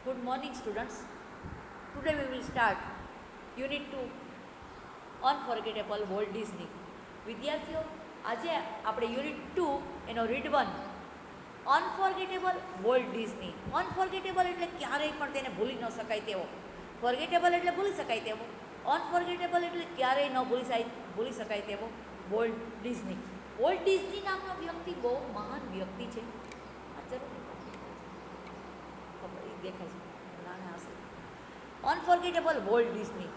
Good morning, students. Today we will start Unit 2 Unforgettable Walt Disney. વિદ્યાર્થીઓ, આજે આપણે unit 2 એનો રીડ 1 અનફોર્ગેટેબલ વોલ્ટ ડિઝની. અનફોર્ગેટેબલ એટલે ક્યારેય પણ તેને ભૂલી ન શકાય તેવો. ફોર્ગેટેબલ એટલે ભૂલી શકાય તેવો. અનફોર્ગેટેબલ એટલે ક્યારેય ન ભૂલી શકાય તેવો વોલ્ટ ડિઝની. વોલ્ટ ડિઝની નામનો વ્યક્તિ બહુ મહાન વ્યક્તિ છે. આ જરૂર ખબર દેખાય છે નાના હશે. અનફોર્ગેટેબલ વોલ્ટ ડિઝની.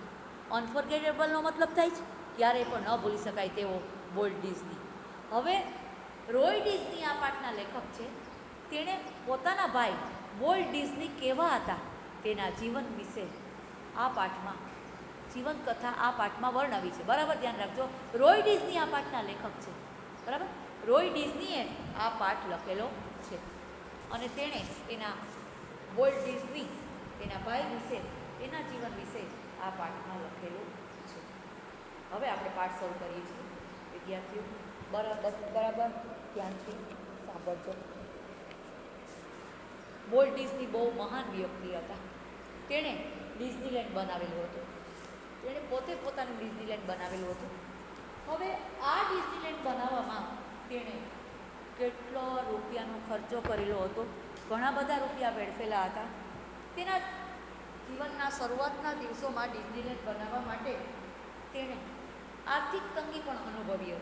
અનફોર્ગેટેબલનો મતલબ થાય છે ક્યારેય પણ ન ભૂલી શકાય તેવો વોલ્ટ ડિઝની. હવે રોય ડિઝની આ પાઠના લેખક છે. તેણે પોતાના ભાઈ વોલ્ટ ડિઝની કેવા હતા તેના જીવન વિશે આ પાઠમાં જીવન કથા આ પાઠમાં વર્ણવી છે. બરાબર ધ્યાન રાખજો. રોય ડિઝની આ પાઠના લેખક છે. બરાબર. રોય ડિઝનીએ આ પાઠ લખેલો છે અને તેણે તેના વોલ્ટ ડિઝની તેના ભાઈ વિશે તેના જીવન વિશે આ પાઠમાં લખેલું છે. હવે આપણે પાઠ શરૂ કરીએ છીએ. વિદ્યાર્થીઓ બરાબર ધ્યાનથી સાંભળજો. વોલ્ટ ડિઝની બહુ મહાન વ્યક્તિ હતા. તેણે ડિઝનીલેન્ડ બનાવેલું હતું. તેણે પોતે પોતાનું ડિઝનીલેન્ડ બનાવેલું હતું. હવે આ ડિઝનીલેન્ડ બનાવવામાં તેણે કેટલો રૂપિયાનો ખર્ચો કરેલો હતો. ઘણા બધા રૂપિયા વેડફેલા હતા. તેના જીવનના શરૂઆતના દિવસોમાં ડિઝનીલેન્ડ બનાવવા માટે તેણે આર્થિક તંગી પણ અનુભવી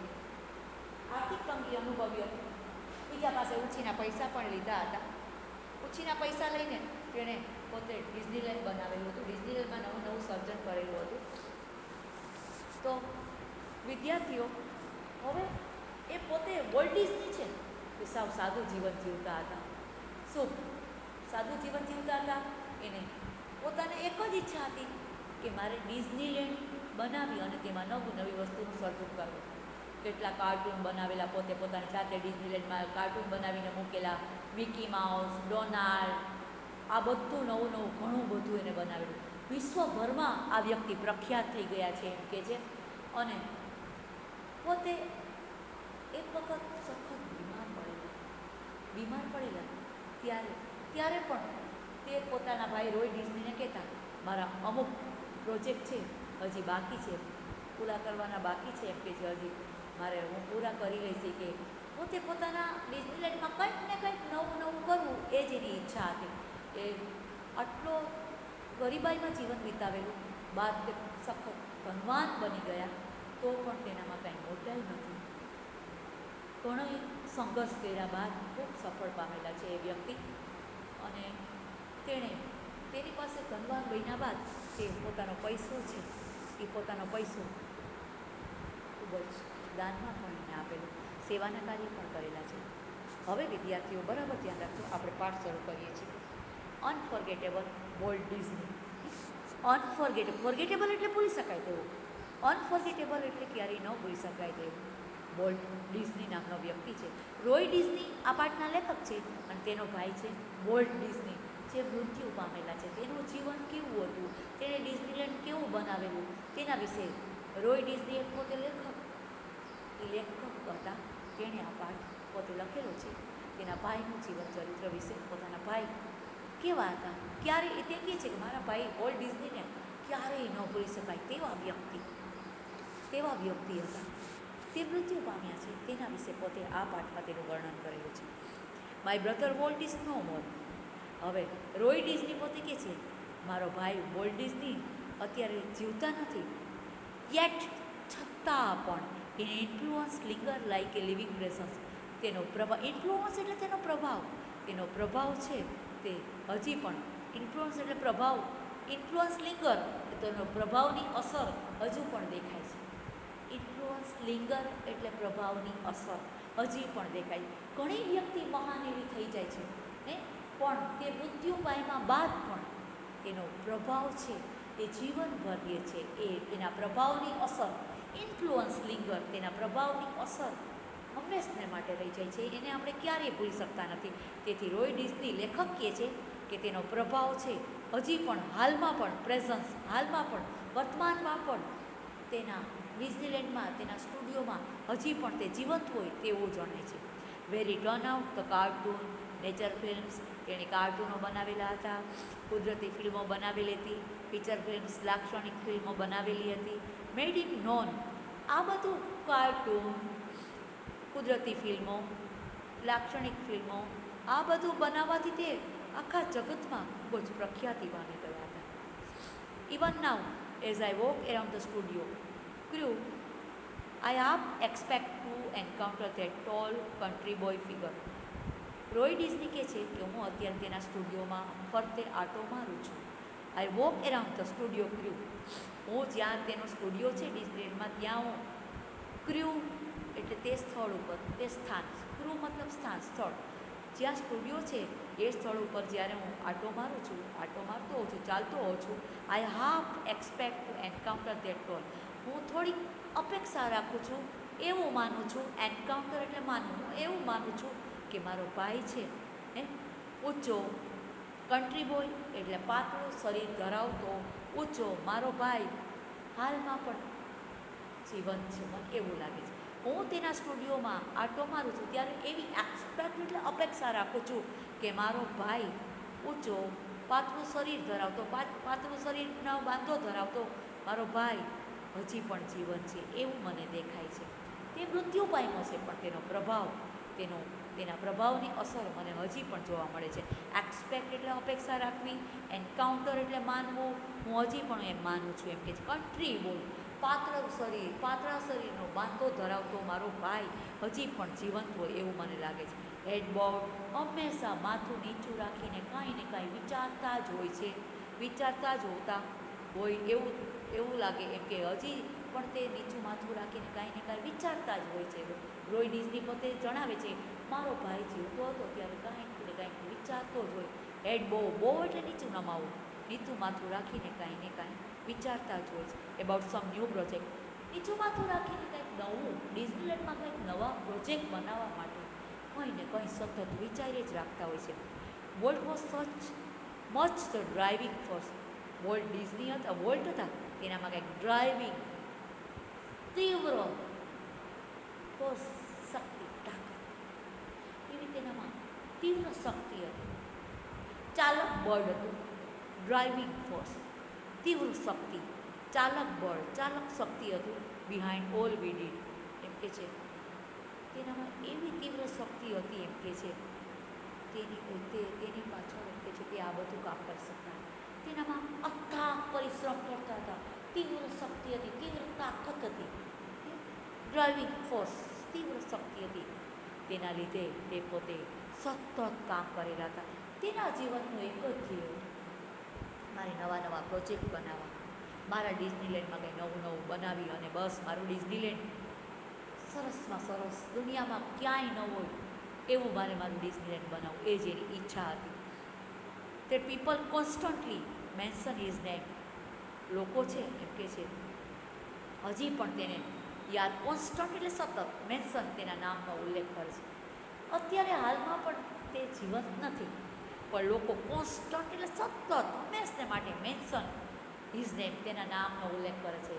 હતી. બીજા પાસે ઉછીના પૈસા પણ લીધા હતા. ઉછીના પૈસા લઈને તેણે પોતે ડિઝનીલેન્ડ બનાવેલું હતું. ડિઝનીલેન્ડમાં નવું સર્જન કરેલું હતું. તો વિદ્યાર્થીઓ, હવે એ પોતે વોલ્ટ ડિઝની છે એ સાવ સાદું જીવન જીવતા હતા. શું સાદું જીવન જીવતા હતા? એને પોતાને એક જ ઈચ્છા હતી કે મારે ડિઝનીલેન્ડ બનાવી અને તેમાં નવી વસ્તુનું સર્જન કરવું. કેટલા કાર્ટૂન બનાવેલા, પોતે પોતાની જાતે ડિઝનીલેન્ડમાં કાર્ટૂન બનાવીને મૂકેલા. મિકી માઉસ, ડોનાલ્ડ, આ બધું નવું ઘણું બધું એને બનાવેલું. વિશ્વભરમાં આ વ્યક્તિ પ્રખ્યાત થઈ ગયા છે એમ કે છે. અને પોતે એક વખત સખત બીમાર પડેલા ત્યારે પણ તે પોતાના ભાઈ રોય ડિઝનીને કહેતા, મારા અમુક પ્રોજેક્ટ છે હજી બાકી છે, પૂરા કરવાના બાકી છે એમ કે છે. હજી મારે હું પૂરા કરી લઈશ. કે પોતે પોતાના ડિઝનીલેન્ડમાં કંઈક ને કંઈક નવું કરવું એ જ એની ઈચ્છા હતી. એ આટલો ગરીબાઈમાં જીવન વિતાવેલું બાદ તે સખત ધનવાન બની ગયા તો પણ તેનામાં કાંઈ મોટાઈ નથી. ઘણો સંઘર્ષ કર્યા બાદ ખૂબ સફળ પામેલા છે એ વ્યક્તિ. અને તેની પાસે ધનવાન બન્યા બાદ તે પોતાનો પૈસો છે એ પોતાનો પૈસો ખૂબ જ દાનમાં પણ એને આપેલું. સેવાના કાર્ય પણ કરેલા છે. હવે વિદ્યાર્થીઓ બરાબર ધ્યાન રાખજો. આપણે પાઠ શરૂ કરીએ છીએ. અનફોર્ગેટેબલ વોલ્ટ ડિઝની. ફોર્ગેટેબલ એટલે ભૂલી શકાય તેવું. અનફોર્ગેટેબલ એટલે ક્યારેય ન ભૂલી શકાય તેવું વોલ્ટ ડિઝની નામનો વ્યક્તિ છે. રોય ડિઝની આ પાઠના લેખક છે અને તેનો ભાઈ છે વોલ્ટ ડિઝની, જે મૃત્યુ પામેલા છે. તેનું જીવન કેવું હતું, તેણે ડિઝનીલેન્ડ કેવું બનાવેલું તેના વિશે રોય ડિઝની એક પોતે લેખક હતા. તેણે આ પાઠ પોતે લખેલો છે. તેના ભાઈનું જીવન ચરિત્ર વિશે, પોતાના ભાઈ કેવા હતા, ક્યારે તે કહે છે કે મારા ભાઈ વોલ્ટ ડિઝનીને ક્યારેય ન ભૂલી શકાય તેવા વ્યક્તિ હતા. તે મૃત્યુ પામ્યા છે તેના વિશે પોતે આ પાઠમાં તેનું વર્ણન કરેલું છે. My brother Walt is no more. હવે રોય ડિઝની પોતે કહે છે મારો ભાઈ વોલ્ટ ડિઝની અત્યારે જીવતા નથી. યેટ છતાં પણ એને ઇન્ફ્લુઅન્સ લિંગર લાઈક એ લિવિંગ પ્રેઝન્સ. તેનો પ્રભાવ, ઇન્ફ્લુઅન્સ એટલે તેનો પ્રભાવ છે તે હજી પણ, ઇન્ફ્લુઅન્સ એટલે પ્રભાવ, ઇન્ફ્લુઅન્સ લિંગર તેનો પ્રભાવની અસર હજુ પણ દેખાય છે. ઇન્ફ્લુઅન્સ લિંગર એટલે પ્રભાવની અસર હજી પણ દેખાય. ઘણી વ્યક્તિ મહાન એવી થઈ જાય છે ને, પણ તે મૃત્યુ પામ્યા બાદ પણ તેનો પ્રભાવ છે એ જીવનભર રહે છે. એના પ્રભાવની અસર, ઇન્ફ્લુઅન્સ લિંગર, તેના પ્રભાવની અસર હંમેશને માટે રહી જાય છે. એને આપણે ક્યારેય ભૂલી શકતા નથી. તેથી રોય ડિઝની લેખક કહે છે કે તેનો પ્રભાવ છે હજી પણ, હાલમાં પણ, હાલમાં પણ, વર્તમાનમાં પણ તેના ડિઝનીલેન્ડમાં, તેના સ્ટુડિયોમાં હજી પણ તે જીવંત હોય તેવું જણાય છે. Where he turn out the cartoon nature films, તેણે કાર્ટૂનો બનાવેલા હતા, કુદરતી ફિલ્મો બનાવેલી હતી, ફીચર ફિલ્મ્સ લાક્ષણિક ફિલ્મો બનાવેલી હતી, મેડ ઇન નોન. આ બધું કાર્ટૂન, કુદરતી ફિલ્મો, લાક્ષણિક ફિલ્મો, આ બધું બનાવવાથી તે આખા જગતમાં ખૂબ જ પ્રખ્યાતિ પામી ગયા હતા. Even now as I walk around the studio crew, I half expect to encounter that tall country boy figure. Roy Disney કહે છે કે હું અત્યારે તેના સ્ટુડિયોમાં ફરતે આંટો મારું છું. I walk around the studio crew. હું જ્યાં તેનો સ્ટુડિયો છે ડિઝનીલેન્ડમાં, ત્યાં હું ક્રૂ એટલે તે સ્થળ ઉપર, તે સ્થાન, ક્રૂ મતલબ સ્થાન, સ્થળ, જ્યાં સ્ટુડિયો છે એ સ્થળ ઉપર જ્યારે હું આંટો મારું છું, આંટો મારતો હોઉં છું, ચાલતો હોઉં છું, I half expect to encounter that tall. હું થોડીક અપેક્ષા રાખું છું, એવું માનું છું, એન્કાઉન્ટર એટલે માનવું, હું એવું માનું છું કે મારો ભાઈ છે એ ઊંચો, કન્ટ્રી બોય એટલે પાતળું શરીર ધરાવતો ઊંચો મારો ભાઈ હાલમાં પણ જીવંત છે, મને એવું લાગે છે. હું તેના સ્ટુડિયોમાં આંટો મારું છું ત્યારે એવી એક્સપેક્ટ એટલે અપેક્ષા રાખું છું કે મારો ભાઈ ઊંચો, પાતળું શરીર ધરાવતો, પાતળું શરીરનો બાંધો ધરાવતો મારો ભાઈ હજી પણ જીવન છે એવું મને દેખાય છે. તે મૃત્યુ પામ્યો છે પણ તેનો પ્રભાવ, તેના પ્રભાવની અસર મને હજી પણ જોવા મળે છે. એક્સપેક્ટ એટલે અપેક્ષા રાખવી, એન્કાઉન્ટર એટલે માનવું, હું હજી પણ એમ માનું છું એમ કે કન્ટ્રી બોય, પાતળા શરીરનો બાંધો ધરાવતો મારો ભાઈ હજી પણ જીવંત હોય એવું મને લાગે છે. હેડબોર્ડ હંમેશા માથું નીચું રાખીને કાંઈ ને કાંઈ વિચારતા જ હોય છે, વિચારતા જ હોતા હોય એવું લાગે એમ કે હજી પણ તે નીચું માથું રાખીને કાંઈ ને કાંઈ વિચારતા જ હોય છે. રોય ડિઝની પોતે જણાવે છે મારો ભાઈ જીવતો હતો ત્યારે કાંઈક ને કાંઈક વિચારતો જ હોય. હેડ બહુ એટલે નીચું નમાવું, નીચું માથું રાખીને કાંઈ ને કાંઈ વિચારતા જ હોય છે. એબાઉટ સમ ન્યૂ પ્રોજેક્ટ, નીચું માથું રાખીને કંઈક નવું, ડિઝનીલેન્ડમાં કંઈક નવા પ્રોજેક્ટ બનાવવા માટે કંઈ ને કંઈ સતત વિચારી જ રાખતા હોય છે. Walt was such much the driving force. Walt Disney હતા, વોલ્ટ હતા, તેનામાં કંઈક ડ્રાઇવિંગ, તીવ્ર ફોર્સ, શક્તિ, તાકાત, એવી તેનામાં તીવ્ર શક્તિ હતી. ચાલક બળ હતું, ડ્રાઇવિંગ ફોર્સ, તીવ્ર શક્તિ, ચાલક બળ, ચાલક શક્તિ હતું. બિહાઇન્ડ ઓલ વી ડીડ એમ કે છે, તેનામાં એવી તીવ્ર શક્તિ હતી એમ કે છે, તેની પાછળ એમ કે છે તે આ બધું કામ કરી શકતા. તેનામાં અથાગ પરિશ્રમ કરતા હતા, તીવ્ર શક્તિ હતી, તીવ્ર તાકાત હતી, ડ્રાઇવિંગ ફોર્સ, તીવ્ર શક્તિ હતી. તેના લીધે તે પોતે સતત કામ કરેલા હતા. તેના જીવનનું એક જ ધ્યેય, મારે નવા પ્રોજેક્ટ બનાવવા, મારા ડિઝનીલેન્ડમાં કંઈ નવું બનાવી અને બસ મારું ડિઝનીલેન્ડ સરસમાં સરસ, દુનિયામાં ક્યાંય ન હોય એવું મારું ડિઝનીલેન્ડ બનાવવું, એ જ એની ઈચ્છા હતી. તે people constantly mention his name. લોકો છે એમ કે છે હજી પણ તેને યાદ, કોન્સ્ટન્ટ એટલે સતત, મેન્શન તેના નામનો ઉલ્લેખ કરે છે. અત્યારે હાલમાં પણ તે જીવંત નથી પણ લોકો કોન્સ્ટન્ટ એટલે સતત હંમેશને માટે મેન્શન હિઝ નેમ, તેના નામનો ઉલ્લેખ કરે છે.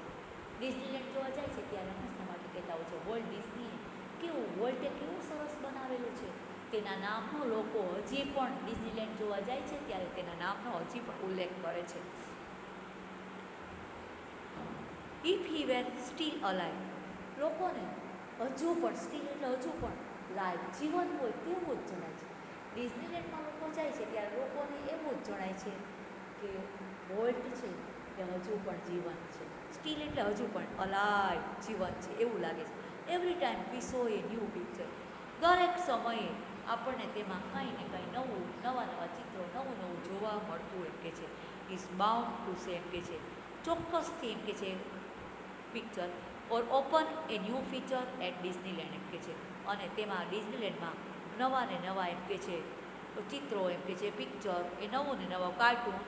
ડિઝનીલેન્ડ જોવા જાય છે ત્યારે હંમેશને માટે કહેતા હોય છે વોલ્ટ ડિઝની વોલ્ટે કેવું સરસ બનાવેલું છે, તેના નામનો લોકો હજી પણ ડિઝનીલેન્ડ જોવા જાય છે ત્યારે તેના નામનો હજી પણ ઉલ્લેખ કરે છે. If he wear steel alive, લોકોને હજુ પણ, સ્ટીલ એટલે હજુ પણ, લાઈવ, જીવન હોય તેવું જ જણાય છે. ડિઝનીલેન્ડમાં લોકો જાય છે ત્યારે લોકોને એવું જ જણાય છે કે વોલ્ટ છે એ હજુ પણ જીવન છે. સ્ટીલ એટલે હજુ પણ, અલાઇવ, જીવન છે એવું લાગે છે. એવરી ટાઈમ વી સો એ ન્યૂ પિક્ચર, દરેક સમયે આપણને તેમાં કંઈ ને કંઈ નવા ચિત્રો, નવું જોવા મળતું એમ કે છે. ઇઝ બાઉન્ડ ટુ સે એમ કે છે, ચોક્કસથી એમ કે છે picture or open a new feature at Disneyland એમ કે છે. અને તેમાં ડિઝનીલેન્ડમાં નવા એમ કે છે ચિત્રો એમ કે છે, પિક્ચર, એ નવા કાર્ટૂન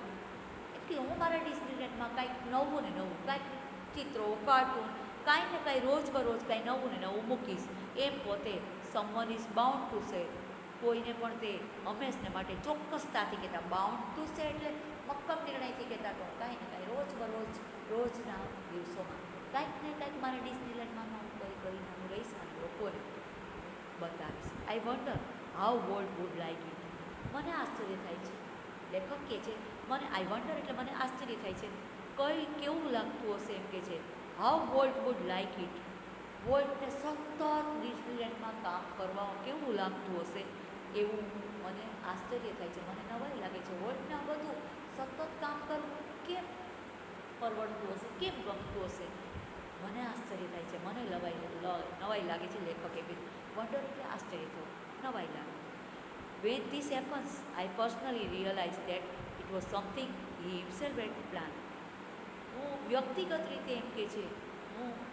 એમ કે હું મારા ડિઝનીલેન્ડમાં કાંઈક નવું કાંઈક ચિત્રો, કાર્ટૂન, કાંઈ ને કાંઈ રોજબરોજ કાંઈ નવું મૂકીશ એમ પોતે someone is bound to say, કોઈને પણ તે હંમેશને માટે ચોક્કસતાથી કહેતા. બાઉન્ડ ટુ સે એટલે મક્કમ નિર્ણયથી કહેતા તો કાંઈ ને કાંઈ રોજના દિવસોમાં કાંઈક ને કાંઈક મારે ડિઝનીલેન્ડમાં હું કરીને હું રહીશ અને લોકોને બતાવીશ. I wonder how Walt would like it. મને આશ્ચર્ય થાય છે. લેખક કહે છે મને આઈ વન્ડર એટલે મને આશ્ચર્ય થાય છે કેવું લાગતું હશે એમ કે છે how Walt would like it. વોલ્ટને સતત ડિસ્નીલેન્ડમાં કામ કરવા કેવું લાગતું હશે એવું મને આશ્ચર્ય થાય છે. મને નવાઈ લાગે છે વોલ્ટને આ બધું સતત કામ કરવું કેમ પરવડતું હશે, કેમ ગમતું હશે. મને આશ્ચર્ય થાય છે, મને નવાઈ લાગે છે. લેખકે બી વન્ડર એટલે આશ્ચર્ય થયું, નવાઈ લાગે. When this happens, I personally realize that it was something he himself had planned. હું વ્યક્તિગત રીતે એમ કે છે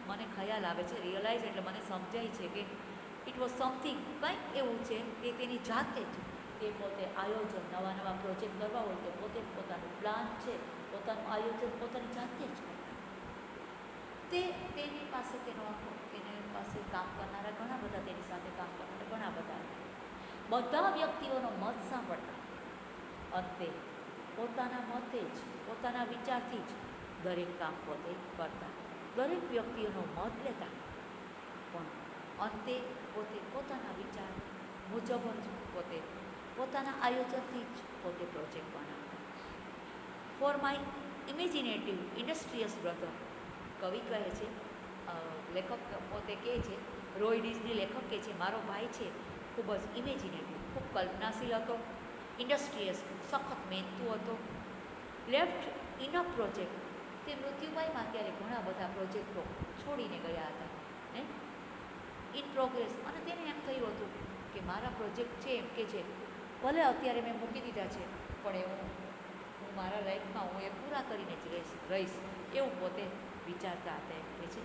મને ખ્યાલ આવે છે, રિયલાઇઝ એટલે મને સમજાય છે કે ઇટ વોઝ સમથિંગ કંઈક એવું છે કે તેની જાતે જ તે પોતે આયોજન નવા પ્રોજેક્ટ કરવા હોય તો પોતે પોતાનું પ્લાન છે, પોતાનું આયોજન પોતાની જાતે જ કરતા. તેની પાસે કામ કરનારા ઘણા બધા, તેની સાથે કામ કરનારા ઘણા બધા વ્યક્તિઓનો મત સાંભળતા અંતે પોતાના મતે જ, પોતાના વિચારથી જ દરેક કામ પોતે કરતા. દરેક વ્યક્તિઓનો મત લેતા પણ અંતે પોતે પોતાના વિચાર મુજબ જ પોતાના આયોજનથી જ પોતે પ્રોજેક્ટ બનાવતા. ફોર માય ઇમેજિનેટિવ ઇન્ડસ્ટ્રીયસ બ્રધર, કવિ કહે છે, લેખક પોતે કહે છે, રોય ડિઝની લેખક કહે છે મારો ભાઈ છે ખૂબ જ ઇમેજિનેટિવ, ખૂબ કલ્પનાશીલ હતો, ઇન્ડસ્ટ્રીયસ સખત મહેનતુ હતો. લેફ્ટ ઇન અ પ્રોજેક્ટ, તે મૃત્યુપાયમાં ત્યારે ઘણા બધા પ્રોજેક્ટો છોડીને ગયા હતા ને ઇન પ્રોગ્રેસ. અને તેને એમ થયું હતું કે મારા પ્રોજેક્ટ છે એમ કે છે ભલે અત્યારે મેં મૂકી દીધા છે પણ હું મારા લાઈફમાં હું એ પૂરા કરીને જ રહીશ એવું પોતે વિચારતા હતા એમ કે છે.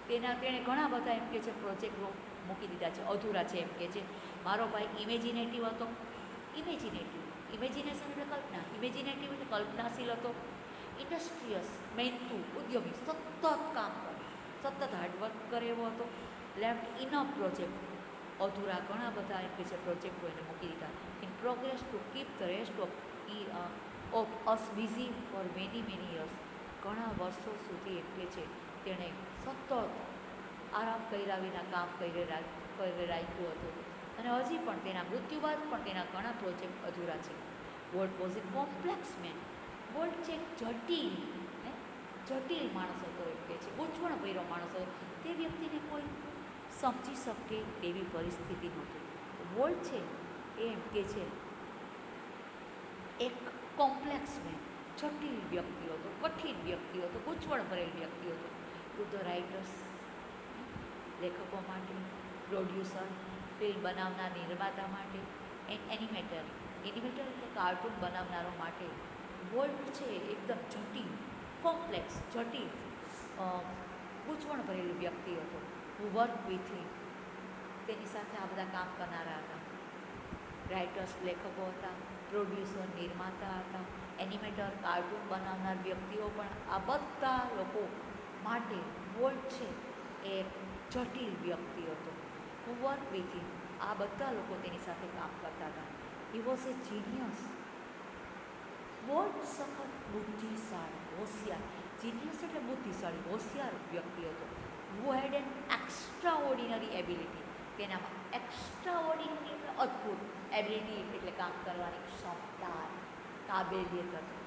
તેણે ઘણા બધા એમ કે છે પ્રોજેક્ટો મૂકી દીધા છે, અધૂરા છે એમ કે છે. મારો ભાઈ ઇમેજિનેટિવ હતો. ઇમેજિનેશન એટલે કલ્પના, ઇમેજિનેટિવ એટલે કલ્પનાશીલ હતો. ઇન્ડસ્ટ્રીયસ મહેનતુ, ઉદ્યમી, સતત કામ કરે, સતત હાર્ડવર્ક કરે એવો હતો. લેફ્ટ ઇન અ પ્રોજેક્ટ, અધૂરા ઘણા બધા એમ કે છે પ્રોજેક્ટો એને મૂકી દીધા. In progress to keep the rest of us busy for many years, ઘણા વર્ષો સુધી એમ કે છે તેણે સતત આરામ કર્યા વિના કામ કરી રાખ્યું હતું. અને હજી પણ તેના મૃત્યુ બાદ પણ તેના ઘણા પ્રોજેક્ટ અધૂરા છે. Walt was a complex man, Walt છે જટિલ માણસ હતો એમ કે છે, ગૂંચવણભર્યો માણસ હતો. તે વ્યક્તિને કોઈ સમજી શકે તેવી પરિસ્થિતિ નહોતી. વોલ્ટ છે એમ કે છે એક કોમ્પ્લેક્સ મેન, જટિલ વ્યક્તિ હતો, કઠિન વ્યક્તિ હતો, ગૂંચવણ ભરેલ વ્યક્તિ હતો. ટુ ધ રાઇટર્સ, લેખકો માટે, પ્રોડ્યુસર, ફિલ્મ બનાવનાર નિર્માતા માટે, એનિમેટર એટલે કાર્ટૂન બનાવનારો માટે વોલ્ટ છે એકદમ જટિલ, કોમ્પ્લેક્સ, ગૂંચવણ ભરેલું વ્યક્તિ હતો. હું વર્ક વિથ હિમ, તેની સાથે આ બધા કામ કરનારા હતા. રાઇટર્સ લેખકો હતા, પ્રોડ્યુસર નિર્માતા હતા, એનિમેટર કાર્ટૂન બનાવનાર વ્યક્તિઓ પણ, આ બધા લોકો માટે વોલ્ટ છે એ જટિલ વ્યક્તિ હતો. હું વર્ક વિથ હિમ, આ બધા લોકો તેની સાથે કામ કરતા હતા. He was a genius. Walt સખત બુદ્ધિશાળી, હોશિયાર, જીનિયસ એટલે બુદ્ધિશાળી, હોશિયાર વ્યક્તિ હતો. Who had an extraordinary ability, તેનામાં એક્સ્ટ્રા ઓર્ડિનરી એટલે અદ્ભુત, એબિલિટી એટલે કામ કરવાની ક્ષમતા, કાબેલિયત હતી.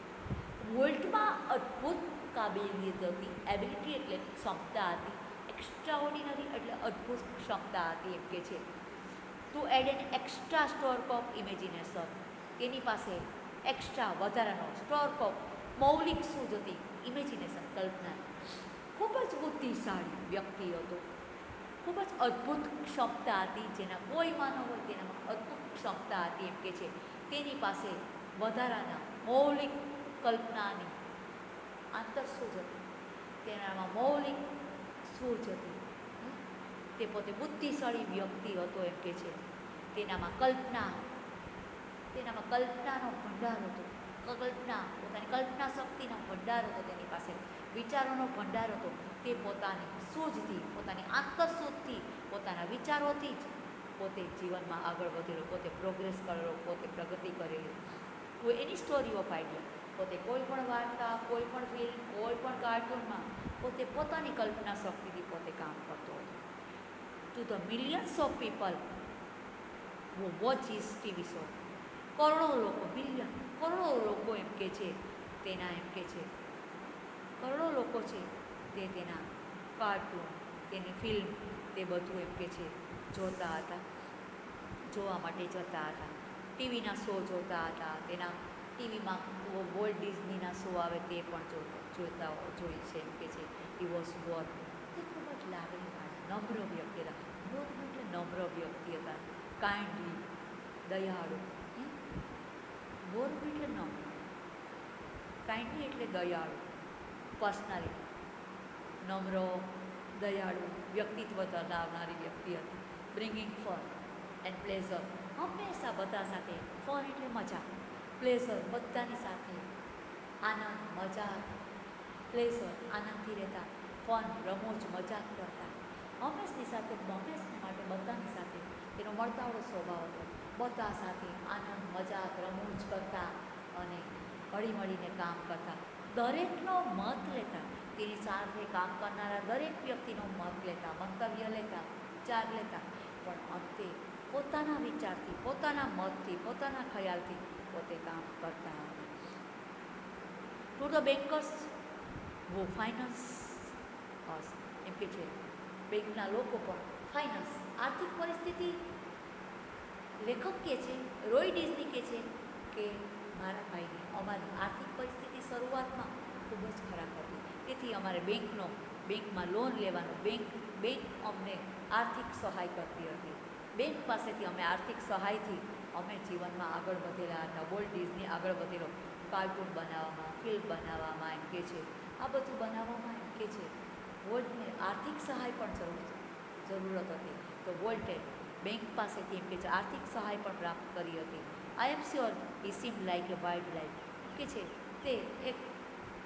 વોલ્ટમાં અદ્ભુત કાબેલિયત હતી, એબિલિટી એટલે ક્ષમતા હતી, એક્સ્ટ્રા ઓર્ડિનરી એટલે અદ્ભુત ક્ષમતા હતી એમ કે છે. To add an extra store of imagination, તેની પાસે એક્સ્ટ્રા વધારાનો સ્ટોર ઓફ મૌલિક સૂઝ હતી, ઇમેજિનેશન કલ્પના. ખૂબ જ બુદ્ધિશાળી વ્યક્તિ હતો, ખૂબ જ અદ્ભુત ક્ષમતા હતી, જેના કોઈમાં ન હોય તેનામાં અદ્ભુત ક્ષમતા હતી એમ કે છે. તેની પાસે વધારાના મૌલિક કલ્પનાની આંતરસૂઝ હતી, તેનામાં મૌલિક સૂઝ હતી. તે પોતે બુદ્ધિશાળી વ્યક્તિ હતો એમ કે છે. તેનામાં કલ્પનાનો ભંડાર હતો, પોતાની કલ્પના શક્તિનો ભંડાર હતો તેની પાસે, વિચારોનો ભંડાર હતો. તે પોતાની સૂઝથી, પોતાની આંતરસૂઝથી, પોતાના વિચારોથી જ પોતે જીવનમાં આગળ વધેલો, પોતે પ્રોગ્રેસ કરેલો, પોતે પ્રગતિ કરેલી. એની સ્ટોરી ઓફ આઈડિયા, પોતે કોઈ પણ વાર્તા, કોઈ પણ ફિલ્મ, કોઈ પણ કાર્ટૂનમાં પોતે પોતાની કલ્પના શક્તિથી પોતે કામ કરતો હતો. To the millions of people watch is TV show. કરોડો લોકો, બિલિયન, કરોડો લોકો એમ કે છે તેના એમ કે છે કરોડો લોકો છે તે તેના કાર્ટૂન, તેની ફિલ્મ, તે બધું એમ કે છે જોતા હતા, જોવા માટે જતા હતા. ટીવીના શો જોતા હતા. તેના ટીવીમાં વોલ્ટ ડિઝનીના શો આવે તે પણ જોઈ છે એમ કે છે. હી વોઝ બોર. તે ખૂબ જ લાગણીવાળા નમ્ર વ્યક્તિ હતા. બોર એટલે નમ્ર વ્યક્તિ હતા, કાઇન્ડલી, દયાળુ. બોર એટલે નમ્ર, કાઇન્ડલી એટલે દયાળુ, પર્સનાલિટી, નમ્ર, દયાળુ વ્યક્તિત્વ ધરાવનારી વ્યક્તિ હતી. બ્રિંગિંગ ફન એન્ડ પ્લેઝર, હંમેશા બધા સાથે. ફન એટલે મજા, પ્લેઝર બધાની સાથે, આનંદ, મજા, પ્લેઝર આનંદથી રહેતા, ફન રમૂજ મજાક કરતા, હંમેશની સાથે, હંમેશને માટે બધાની સાથે. તેનો મળતાવડો સ્વભાવ હતો. બધા સાથે આનંદ, મજાક, રમૂજ કરતા અને હળીમળીને કામ કરતા. દરેકનો મત લેતા, તેની સાથે કામ કરનારા દરેક વ્યક્તિનો મત લેતા, મંતવ્ય લેતા, વિચાર લેતા, પણ અંતે પોતાના વિચારથી, પોતાના મતથી, પોતાના ખ્યાલથી પોતે કામ કરતા હતા. ટુ ધ બેન્કર્સ વો ફાઇનાન્સ અસ, એમ કે છે બેંકના લોકો પણ ફાઇનાન્સ, આર્થિક પરિસ્થિતિ. લેખક કહે છે, રોય ડિઝની કહે છે કે મારા ભાઈને અમારી આર્થિક પરિસ્થિતિ શરૂઆતમાં ખૂબ જ ખરાબ હતી, તેથી અમારે બેંકમાં લોન લેવાનું, બેંક અમને આર્થિક સહાય કરતી હતી. બેંક પાસેથી અમે આર્થિક સહાયથી અમે જીવનમાં આગળ વધેલા હતા. વોલ્ટ ડિઝની આગળ વધેલો કાર્ટૂન બનાવવામાં, ફિલ્મ બનાવવામાં એમ કે છે, આ બધું બનાવવામાં એમ કે છે વોલ્ટને આર્થિક સહાય પણ જરૂરત હતી. તો વોલ્ટે બેંક પાસેથી એમ કે છે આર્થિક સહાય પણ પ્રાપ્ત કરી હતી. I am sure he seem like a wildlife, કે છે તે એક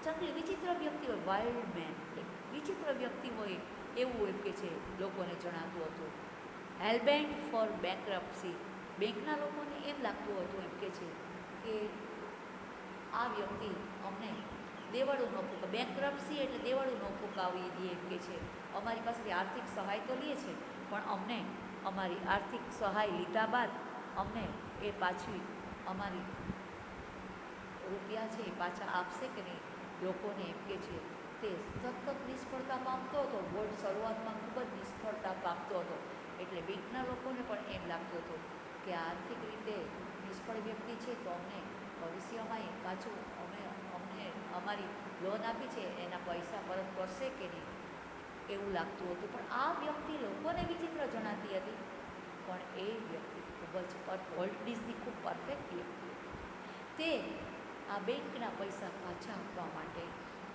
જંગલી વિચિત્ર વ્યક્તિ હોય, વાઇલ્ડ મેન, એક વિચિત્ર વ્યક્તિ હોય એવું એમ કે છે લોકોને જણાતું હતું. હેલબેન્ટ ફોર બેંકરપ્સી, બેંકના લોકોને એમ લાગતું હતું એમ કે છે કે આ વ્યક્તિ અમને દેવાળું ન ફૂંકે, બેંકરપ્સી એટલે દેવાળું ન ફૂંકાવી દે એમ કે છે. અમારી પાસેથી આર્થિક સહાય તો લે છે, પણ અમને અમારી આર્થિક સહાય લીધા બાદ અમને એ પાછી અમારી રૂપિયા છે એ પાછા આપશે કે નહીં, લોકોને એમ કે છે તે સતત નિષ્ફળતા પામતો હતો. વોલ્ટ શરૂઆતમાં ખૂબ જ નિષ્ફળતા પામતો હતો, એટલે બેંકના લોકોને પણ એમ લાગતું હતું કે આર્થિક રીતે નિષ્ફળ વ્યક્તિ છે, તો અમને ભવિષ્યમાં પાછું અમને અમારી લોન આપી છે એના પૈસા પરત કરશે કે નહીં, એવું લાગતું હતું. પણ આ વ્યક્તિ લોકોને વિચિત્ર જણાતી હતી, પણ એ વ્યક્તિ ખૂબ જ વોલ્ટ ડિઝની ખૂબ પરફેક્ટ વ્યક્તિ હતી. તે આ બેંકના પૈસા પાછા આપવા માટે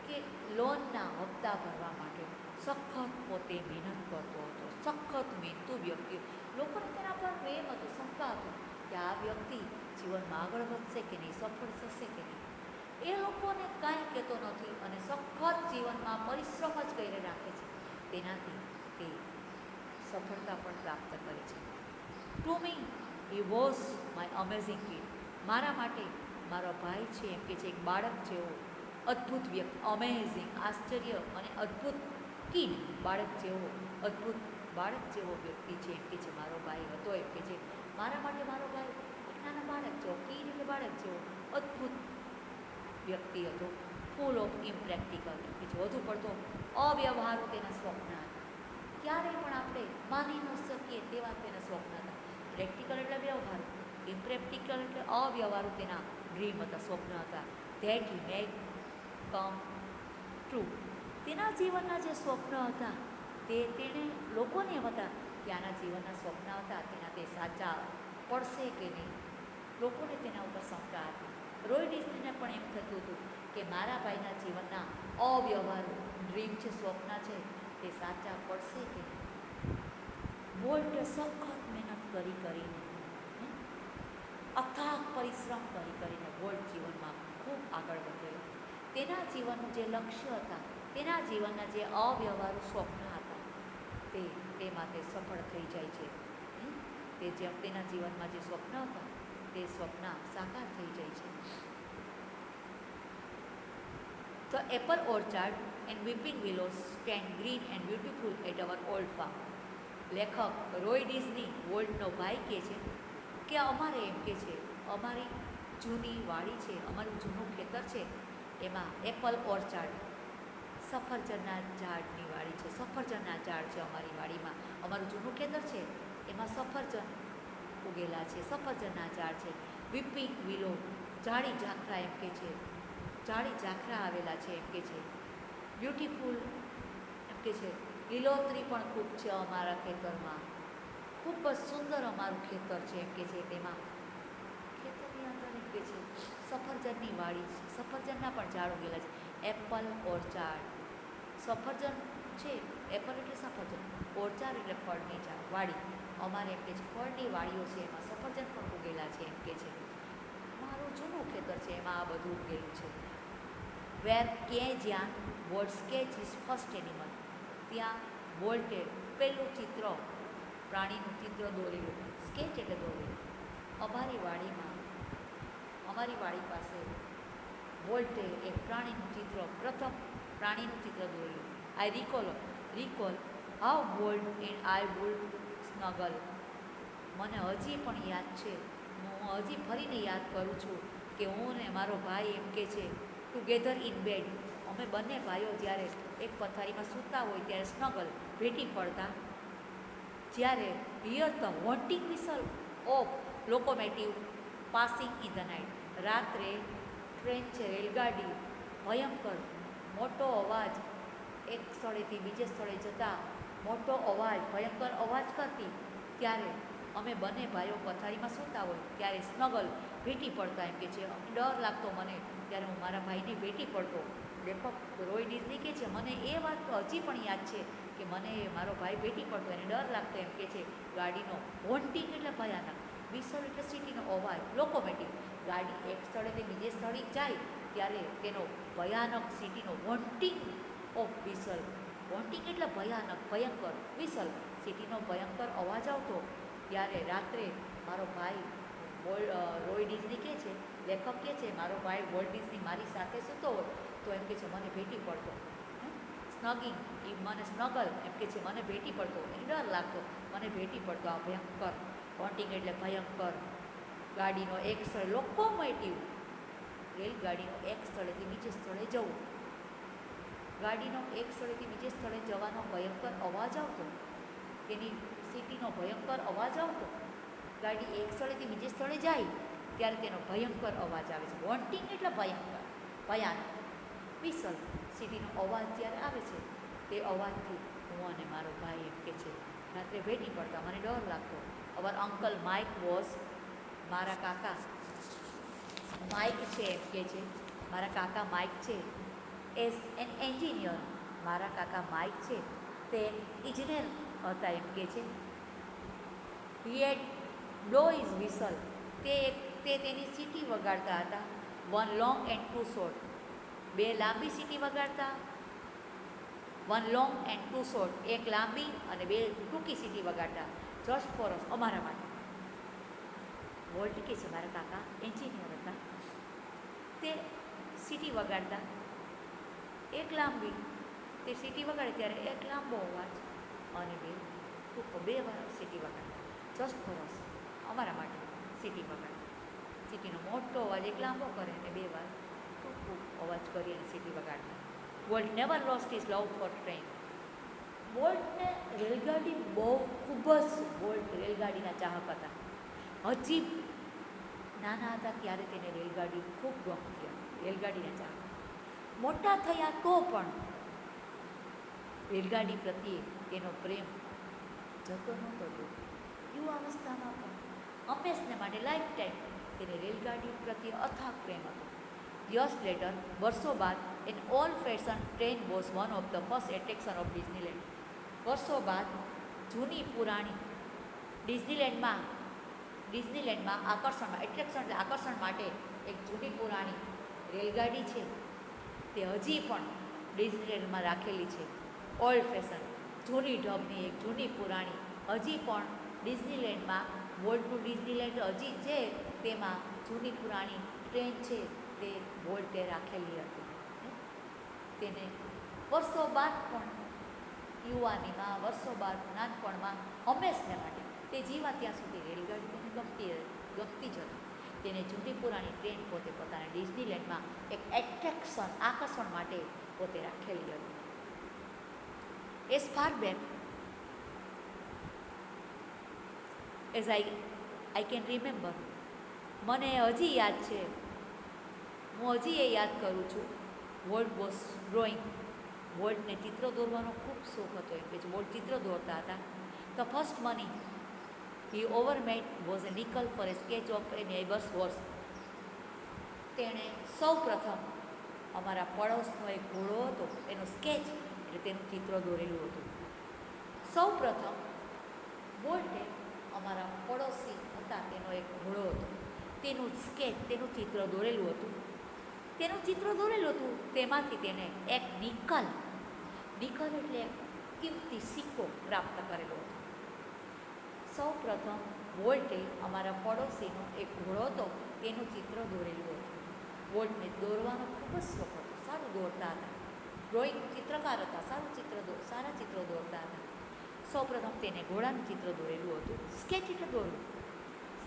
કે લોનના હપ્તા ભરવા માટે સખત પોતે મહેનત કરતો હતો, સખત મહેનતુ વ્યક્તિ. લોકોને તેના પર પ્રેમ હતું, શંકા હતું કે આ વ્યક્તિ જીવનમાં આગળ વધશે કે નહીં, સફળ થશે કે નહીં. એ લોકોને કાંઈ કહેતો નથી અને સખત જીવનમાં પરિશ્રમ જ કરી રાખે છે, તેનાથી તે સફળતા પણ પ્રાપ્ત કરે છે. To me he was my amazing kid, મારા માટે મારો ભાઈ છે એમ કે છે એક બાળક જેવો અદ્ભુત વ્યક્તિ, અમેઝિંગ, આશ્ચર્ય અને અદ્ભુત, કિડ બાળક જેવો, અદ્ભુત બાળક જેવો વ્યક્તિ છે એમ કે છે મારો ભાઈ હતો એમ કે છે. મારા માટે મારો ભાઈ એક નાના બાળક જેવો, કિડ એટલે બાળક જેવો અદ્ભુત વ્યક્તિ હતો. ફૂલ ઓફ ઇમ્પ્રેક્ટિકલ, કે જે વધુ પડતો અવ્યવહારુ તેના સ્વપ્ન હતા. ક્યારેય પણ આપણે માની ન શકીએ તેવા તેના સ્વપ્ન હતા. પ્રેક્ટિકલ એટલે વ્યવહારુ, ઇમ્પ્રેક્ટિકલ એટલે અવ્યવહારુ તેના ડ્રીમ હતા, સ્વપ્ન હતા. That he made come true, તેના જીવનના જે સ્વપ્ન હતા તેને લોકોને એમ હતા કે આના જીવનના સ્વપ્ન હતા તેના તે સાચા પડશે કે નહીં, લોકોને તેના ઉપર શંકા હતી. રોય ડિઝનીને પણ એમ થતું હતું કે મારા ભાઈના જીવનના અવ્યવહારુ ડ્રીમ છે, સ્વપ્ન છે, તે સાચા પડશે કે નહીં. વોલ્ટે સખત મહેનત કરીને અથાગ પરિશ્રમ કરીને વોલ્ટ જીવનમાં ખૂબ આગળ વધેલો. તેના જીવનનું જે લક્ષ્ય હતા, તેના જીવનના જે અવ્યવહારુ સ્વપ્ન હતા તેમાં તે સફળ થઈ જાય છે. તે જેમ તેના જીવનમાં જે સ્વપ્ન હતા તે સ્વપ્ન સાકાર થઈ જાય છે. The apple orchard and weeping willows stand green and beautiful at our old farm. લેખક રોય ડિઝની વોલ્ટનો ભાઈ કહે છે કે અમારે એમ કે છે અમારી જૂની વાડી છે, અમારું જૂનું ખેતર છે, એમાં એપલ ઓર્ચાર્ડ, સફરજનના ઝાડની વાડી છે, સફરજનના ઝાડ છે અમારી વાડીમાં. અમારું જૂનું ખેતર છે એમાં સફરજન ઉગેલા છે, સફરજનના ઝાડ છે. વીપિંગ વિલો, જાડી ઝાખરા એમ કે છે, જાડી ઝાખરા આવેલા છે એમ કે છે. બ્યુટીફુલ એમ કે છે. લીલોતરી પણ ખૂબ છે અમારા ખેતરમાં, ખૂબ જ સુંદર અમારું ખેતર છે એમ કે છે. તેમાં ખેતરની અંદર એમ કે છે સફરજનની વાડી છે, સફરજનના પણ ઝાડ ઉગેલા છે. એપલ ઓર્ચાર્ડ, સફરજન છે, એપલ એટલે સફરજન, ઓર્ચાર્ડ એટલે ફળની વાડી. અમારે એમ કે છે ફળની વાડીઓ છે એમાં સફરજન પણ ઉગેલા છે એમ કે છે. મારું જૂનું ખેતર છે એમાં આ બધું ઉગેલું છે. વેર કે જ્યાં volt sketch is first animal, ત્યાં વોલ્ટે પહેલું ચિત્ર, પ્રાણીનું ચિત્ર દોરેલું. સ્કેચ એટલે દોરેલું. અમારી વાડી પાસે વોલ્ટે એક પ્રાણીનું ચિત્ર, પ્રથમ પ્રાણીનું ચિત્ર દોરેલું. I recall how Walt and I would snuggle. મને હજી પણ યાદ છે, હું હજી ફરીને યાદ કરું છું કે હું ને મારો ભાઈ એમ કે છે ટુગેધર ઇન બેડ, અમે બંને ભાઈઓ જ્યારે એક પથારીમાં સૂતા હોય ત્યારે સ્નગલ ભેટી પડતા. જ્યારે hear the wanting whistle of locomotive passing in the night, રાત્રે ટ્રેન છે, રેલગાડી, ભયંકર મોટો અવાજ, એક સ્થળેથી બીજે સ્થળે જતાં મોટો અવાજ, ભયંકર અવાજ કરતી. ત્યારે અમે બંને ભાઈઓ પથારીમાં સૂતા હોય ત્યારે સ્નગલ ભેટી પડતા એમ કે છે. ડર લાગતો મને ત્યારે હું મારા ભાઈને ભેટી પડતો. લેખક રોય ડિઝની કહે છે મને એ વાત તો હજી પણ યાદ છે કે મને મારો ભાઈ ભેટી પડતો, એને ડર લાગતો એમ કે છે. ગાડીનો વોન્ટિંગ એટલે ભયાનક, વિસલ એટલે સિટીનો અવાજ, લોકોમેટિવ, ગાડી એક સ્થળેથી બીજે સ્થળે જાય ત્યારે તેનો ભયાનક સિટીનો વોન્ટિંગ ઓફ વિસલ, વોન્ટિંગ એટલે ભયાનક, ભયંકર, વિસલ સિટીનો ભયંકર અવાજ આવતો. ત્યારે રાત્રે મારો ભાઈ રોય ડિઝની કહે છે, લેખક કહે છે મારો ભાઈ વોલ્ટ ડિઝની મારી સાથે સૂતો હોય તો એમ કે છે મને ભેટી પડતો. સ્નગિંગ એ મને સ્નગલ એમ કે છે મને ભેટી પડતો, એને ડર લાગતો, મને ભેટી પડતો આ ભયંકર. વોન્ટિંગ એટલે ભયંકર. ગાડીનો એક સ્થળ, લોકોમોટિવ, રેલગાડીનો એક સ્થળેથી બીજે સ્થળે જવું. ગાડીનો એક સ્થળેથી બીજે સ્થળે જવાનો ભયંકર અવાજ આવતો, તેની સિટીનો ભયંકર અવાજ આવતો. ગાડી એક સ્થળેથી બીજે સ્થળે જાય ત્યારે તેનો ભયંકર અવાજ આવે છે. વોન્ટિંગ એટલે ભયંકર, ભયાનક, વિસલ સિટીનો અવાજ જ્યારે આવે છે તે અવાજથી હું અને મારો ભાઈ એમ કે છે રાત્રે ભેટી પડતા, મને ડર લાગતો. અવર અંકલ માઇક વોઝ, મારા કાકા માઇક છે એમ કે છે, મારા કાકા માઇક છે એઝ એન એન્જિનિયર, મારા કાકા માઇક છે તે ઇજનેર હતા એમ કે છે. He had blow his whistle, તે તેની સીટી વગાડતા હતા. One long and two short, બે લાંબી સીટી વગાડતા. One long and two short, એક લાંબી અને બે ટૂંકી સીટી વગાડતા. જસ્ટ ફોર અસ, અમારા માટે. વોલ્ટ કે છે મારા કાકા એન્જિનિયર હતા, તે સીટી વગાડતા. એક લાંબી, તે સીટી વગાડે ત્યારે એક લાંબો અવાજ અને બે ટૂંકો, બે વાર સીટી વગાડતા. જસ્ટ ફોર અસ, અમારા માટે સીટી વગાડતા. સીટીનો મોટો અવાજ એક લાંબો કરે અને બે વાર ટૂંકો અવાજ કરી અને સીટી વગાડતા. Walt never lost his love for train, વોલ્ટને રેલગાડી બહુ ખૂબ જ, વોલ્ટ રેલગાડીના ચાહક હતા. હજી નાના હતા ત્યારે તેને રેલગાડી ખૂબ ગમતી હતી, રેલગાડીના ચાહક. મોટા થયા તો પણ રેલગાડી પ્રત્યે તેનો પ્રેમ જતો નહોતો. યુવાવસ્થામાં પણ હંમેશને માટે લાઈફ ટાઈમ તેને રેલગાડી પ્રત્યે અથાગ પ્રેમ હતો. યર્સ લેટર, વર્ષો બાદ, an old fashion train was one of the first attraction of Disneyland. વર્ષો બાદ જૂની પુરાણી ડિઝનીલેન્ડમાં આકર્ષણ, એટ્રેક્શન એટલે આકર્ષણ માટે એક જૂની પુરાણી રેલગાડી છે તે હજી પણ ડિઝનીલેન્ડમાં રાખેલી છે. ઓલ્ડ ફેશન, જૂની ઢબની એક જૂની પુરાણી હજી પણ ડિઝનીલેન્ડમાં, વોલ્ટનું ડિઝનીલેન્ડ હજી છે તેમાં જૂની પુરાણી ટ્રેન છે તે વોલ્ટે રાખેલી હતી. તેને વર્ષો બાદ પણ, યુવાનીમાં, વર્ષો બાદ, નાનપણમાં, હંમેશને માટે તે જીવા ત્યાં સુધી રેલગાડી તેને ગમતી હતી. ગમતી જ હતી. તેને જૂની પુરાણી ટ્રેન પોતે પોતાના ડિઝનીલેન્ડમાં એક આકર્ષણ માટે પોતે રાખેલી હતી. As far back as I can remember, મને હજી યાદ છે, હું હજી એ યાદ કરું છું. વોલ્ટ વોઝ ડ્રોઈંગ, વોલ્ટને ચિત્ર દોરવાનો ખૂબ શોખ હતો. એમ કે વોલ્ટ ચિત્ર દોરતા હતા. The first money he ever made was a nickel for a sketch of a neighbour's horse. તેણે સૌ પ્રથમ અમારા પડોશનો એક ઘોડો હતો એનો સ્કેચ એટલે તેનું ચિત્ર દોરેલું હતું. સૌ પ્રથમ વોલ્ટે અમારા પડોશી હતા તેનો એક ઘોડો હતો તેનું સ્કેચ, તેનું ચિત્ર દોરેલું હતું. તેમાંથી તેને એક નિકલ એટલે કિંમતી સિક્કો પ્રાપ્ત કરેલો હતો. સૌ પ્રથમ વોલ્ટે અમારા પડોશીનો એક ઘોડો હતો તેનું ચિત્ર દોરેલું હતું. વોલ્ટને દોરવાનો ખૂબ જ શોખ હતો, સારું દોરતા હતા, ડ્રોઈંગ ચિત્રકાર હતા, સારા ચિત્રો દોરતા હતા. સૌ પ્રથમ તેને ઘોડાનું ચિત્ર દોરેલું હતું. સ્કેચ એટલે દોરવું,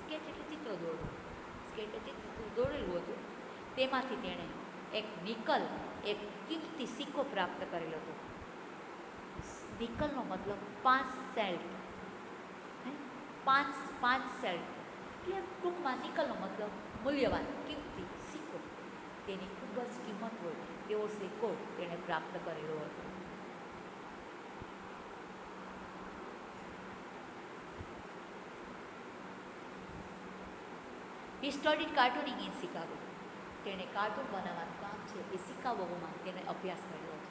સ્કેચ એટલે ચિત્ર દોરવું, સ્કેચ એટલે ચિત્ર દોરેલું હતું. તેમાંથી તેણે એક કિંમતી સિક્કો પ્રાપ્ત કરેલો હતો. નિકલનો મતલબ 5 સેલ્ટ, 5 સેલ્ટ એટલે ટૂંકમાં નિકલનો મતલબ મૂલ્યવાન, કિંમતી સિક્કો. તેની ખૂબ જ કિંમત હોય તેવો સિક્કો તેણે પ્રાપ્ત કરેલો હતો. હી સ્ટડીડ કાર્ટૂનિંગ ઇન શિકાગો. તેણે કાર્ટૂન બનાવવાનું કામ છે એ શિકાગોમાં તેને અભ્યાસ કરેલો હતો.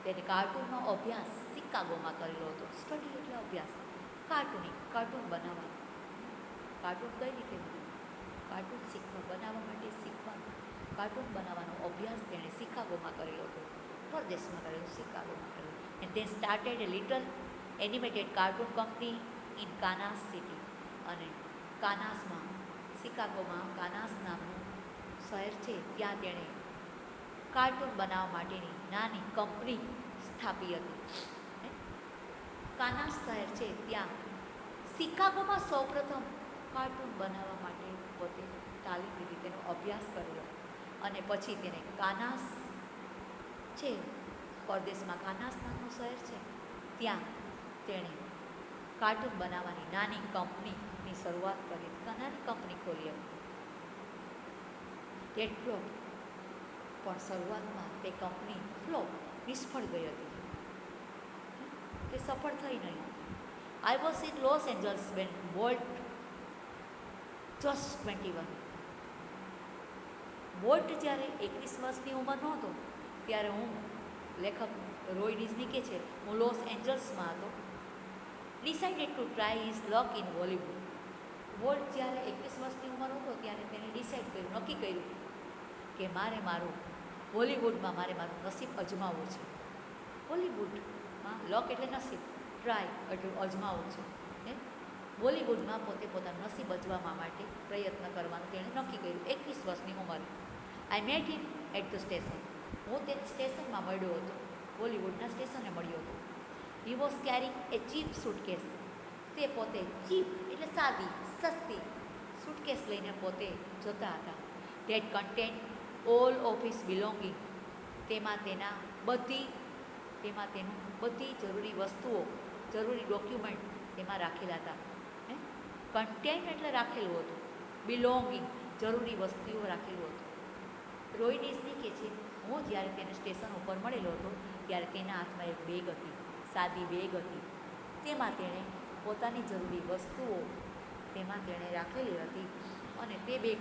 તેને કાર્ટૂનનો અભ્યાસ શિકાગોમાં કરેલો હતો. સ્ટડી એટલે અભ્યાસ, કાર્ટૂન બનાવવાનું. કાર્ટૂન કઈ રીતે બનાવવાનું, કાર્ટૂન બનાવવાનો અભ્યાસ તેણે શિકાગોમાં કરેલો હતો, પરદેશમાં કરેલો, શિકાગોમાં કરેલો. And then started a little animated cartoon company in Kansas City. અને કાનાસમાં, શિકાગોમાં કાનાસ નામનું શહેર છે ત્યાં તેણે કાર્ટૂન બનાવવા માટેની નાની કંપની સ્થાપી હતી. કાનાસ શહેર છે ત્યાં શિકાગોમાં સૌપ્રથમ કાર્ટૂન બનાવવા માટે પોતે તાલીમ લીધી, તેનો અભ્યાસ કરેલો. અને પછી તેને કાનાસ છે, પરદેશમાં કાનાસ નામનું શહેર છે ત્યાં તેણે કાર્ટૂન બનાવવાની નાની કંપનીની શરૂઆત કરી હતી, નાની કંપની ખોલી હતી. તેટલો પણ શરૂઆતમાં તે કંપની નિષ્ફળ ગઈ હતી, તે સફળ થઈ નહીં. I was in Los Angeles when Walt just 21. Walt જ્યારે 21 વર્ષની ઉંમરનો હતો ત્યારે લેખક રોય ડિઝની કહે છે, હું લોસ એન્જલ્સમાં હતો. Decided to try his luck in Hollywood. Volt જ્યારે 21 વર્ષની ઉંમર હતો ત્યારે તેને નક્કી કર્યું કે મારું હોલિવૂડમાં નસીબ અજમાવવું છે. હોલિવૂડમાં લક એટલે નસીબ, ટ્રાય એટલે અજમાવવું છે. બોલિવૂડમાં પોતાનું નસીબ અજમાવવા માટે પ્રયત્ન કરવાનું તેણે નક્કી કર્યું 21 વર્ષની ઉંમરે. I met him at the station. હું તેને સ્ટેશનમાં મળ્યો હતો, બોલિવૂડના સ્ટેશને મળ્યો હતો. He was carrying a cheap suitcase. તે પોતે ચીપ એટલે સાદી, સસ્તી સૂટકેસ લઈને પોતે જતા હતા. That content all of his belonging. તેમાં તેનું બધી જરૂરી વસ્તુઓ, જરૂરી ડોક્યુમેન્ટ તેમાં રાખેલા હતા. કન્ટેન્ટ એટલે રાખેલું હતું, બિલોંગિંગ જરૂરી વસ્તુઓ રાખેલું હતું. રોય ડિઝની કહે છે, હું જ્યારે તેને સ્ટેશન ઉપર મળેલો હતો ત્યારે તેના હાથમાં એક બેગ હતી, સાદી બેગ હતી. તેમાં તેણે પોતાની જરૂરી વસ્તુઓ તેમાં તેણે રાખેલી હતી. અને તે બેગ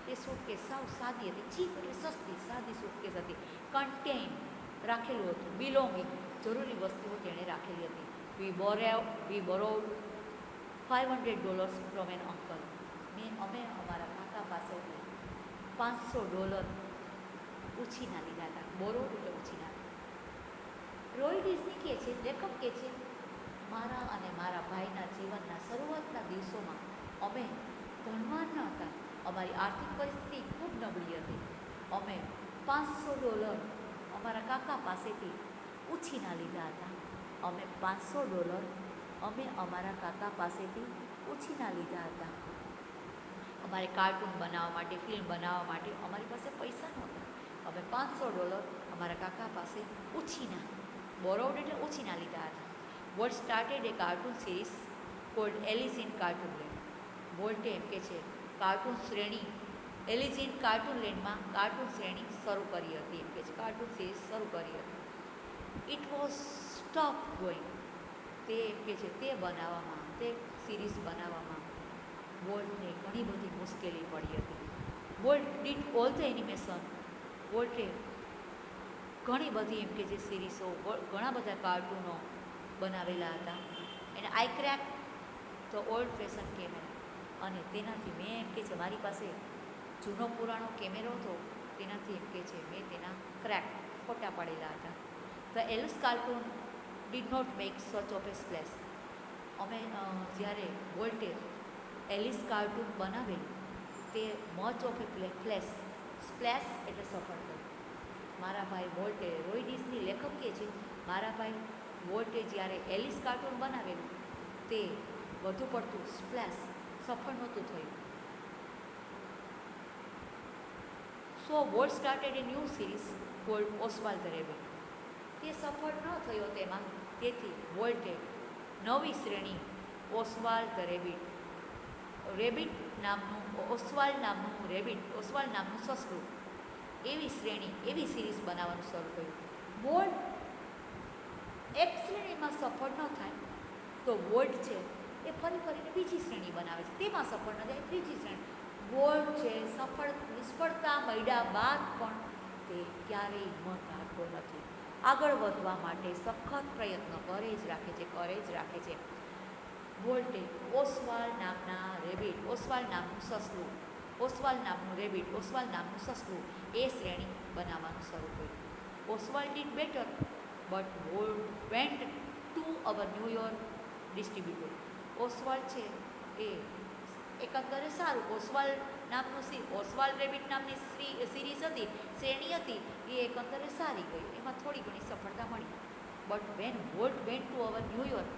તે સૂટકેસ સાવ સાદી હતી, ચીપ એટલે સસ્તી સાદી સૂટકેસ હતી. કન્ટેન રાખેલું હતું, બિલોંગિંગ જરૂરી વસ્તુઓ તેણે રાખેલી હતી. વી બોરોડ $500 ફ્રોમ એન અંકલ. અમે અમારા કાકા પાસેથી $500 ઉછીના લીધા હતા. બોરોડ એટલે ઉછીના. રોય ડિઝની કહે છે, લેખક કહે છે, મારા અને મારા ભાઈના જીવનના શરૂઆતના દિવસોમાં અમે ધનવાન ન હતા. અમારી આર્થિક પરિસ્થિતિ ખૂબ નબળી હતી. અમે $500 અમારા કાકા પાસેથી ઉછીના લીધા હતા. અમે અમારા કાકા પાસેથી ઉછીના લીધા હતા. અમારે કાર્ટૂન બનાવવા માટે, ફિલ્મ બનાવવા માટે અમારી પાસે પૈસા નહોતા. અમે $500 અમારા કાકા પાસે ઉછીના, બોરોડ એટલે ઉછીના લીધા હતા. Walt started a cartoon series called Alice in Cartoonland. વોલ્ટે એમ કે છે કાર્ટૂન શ્રેણી, એલિસ ઇન કાર્ટૂન લેન્ડમાં કાર્ટૂન શ્રેણી શરૂ કરી હતી. એમ કે છે કાર્ટૂન સિરીઝ શરૂ કરી હતી. It was stop going. તે એમ કે છે તે બનાવવામાં, તે સિરીઝ બનાવવામાં વોલ્ટને ઘણી બધી મુશ્કેલી પડી હતી. Walt did all the animation. વોલ્ટે ઘણી બધી એમ કે જે સિરીઝો, ઘણા બધા કાર્ટૂનો બનાવેલા હતા. And I crank the old fashion camera, અને તેનાથી મેં એમ કે છે મારી પાસે જૂનો પુરાણો કેમેરો હતો, તેનાથી એમ કે છે મેં તેના ક્રેક ફોટા પાડેલા હતા. The Alice cartoon did not make such of a splash. અમે જ્યારે વોલ્ટે એલિસ કાર્ટૂન બનાવેલું તે much of a flash, splash એટલે સફળ થયું. મારા ભાઈ વોલ્ટે, રોય ડિઝની લેખક કહે છે મારા ભાઈ વોલ્ટે જ્યારે એલિસ કાર્ટૂન બનાવેલું તે વધુ પડતું સ્પ્લેશ સફળ નહોતું થયું. So Walt started a new series called Oswald the rabbit. તે સફળ ન થયો તેમાં, તેથી વોલ્ટે નવી શ્રેણી ઓસ્વાલ્ડ ધ રેબિટ, રેબિટ નામનું, ઓસ્વાલ્ડ નામનું રેબિટ, ઓસ્વાલ્ડ નામનું સસલું, એવી શ્રેણી, એવી સિરીઝ બનાવવાનું શરૂ કર્યું. વોલ્ટ એક શ્રેણીમાં સફળ ન થાય તો વોલ્ટ છે એ ફરી ફરીને બીજી શ્રેણી બનાવે છે, તેમાં સફળ ન થાય ત્રીજી શ્રેણી. વોલ્ટ છે નિષ્ફળતા મળ્યા બાદ પણ તે ક્યારેય હિંમત હારતો નથી. આગળ વધવા માટે સખત પ્રયત્ન કરે જ રાખે છે. વોલ્ટે ઓસ્વાલ્ડ નામના રેબિટ, ઓસ્વાલ્ડ નામનું સસલું, ઓસ્વાલ્ડ નામનું રેબિટ, ઓસ્વાલ્ડ નામનું સસલું એ શ્રેણી બનાવવાનું શરૂ કર્યું. Oswald did better but Walt went to our New York distributor. Oswald છે એ એકંદરે સારું, ઓસ્વાલ્ડ રેબિટ નામની સિરીઝ હતી, શ્રેણી હતી, એ એકંદરે સારી ગઈ, એમાં થોડી ઘણી સફળતા મળી. But when volt went to our New York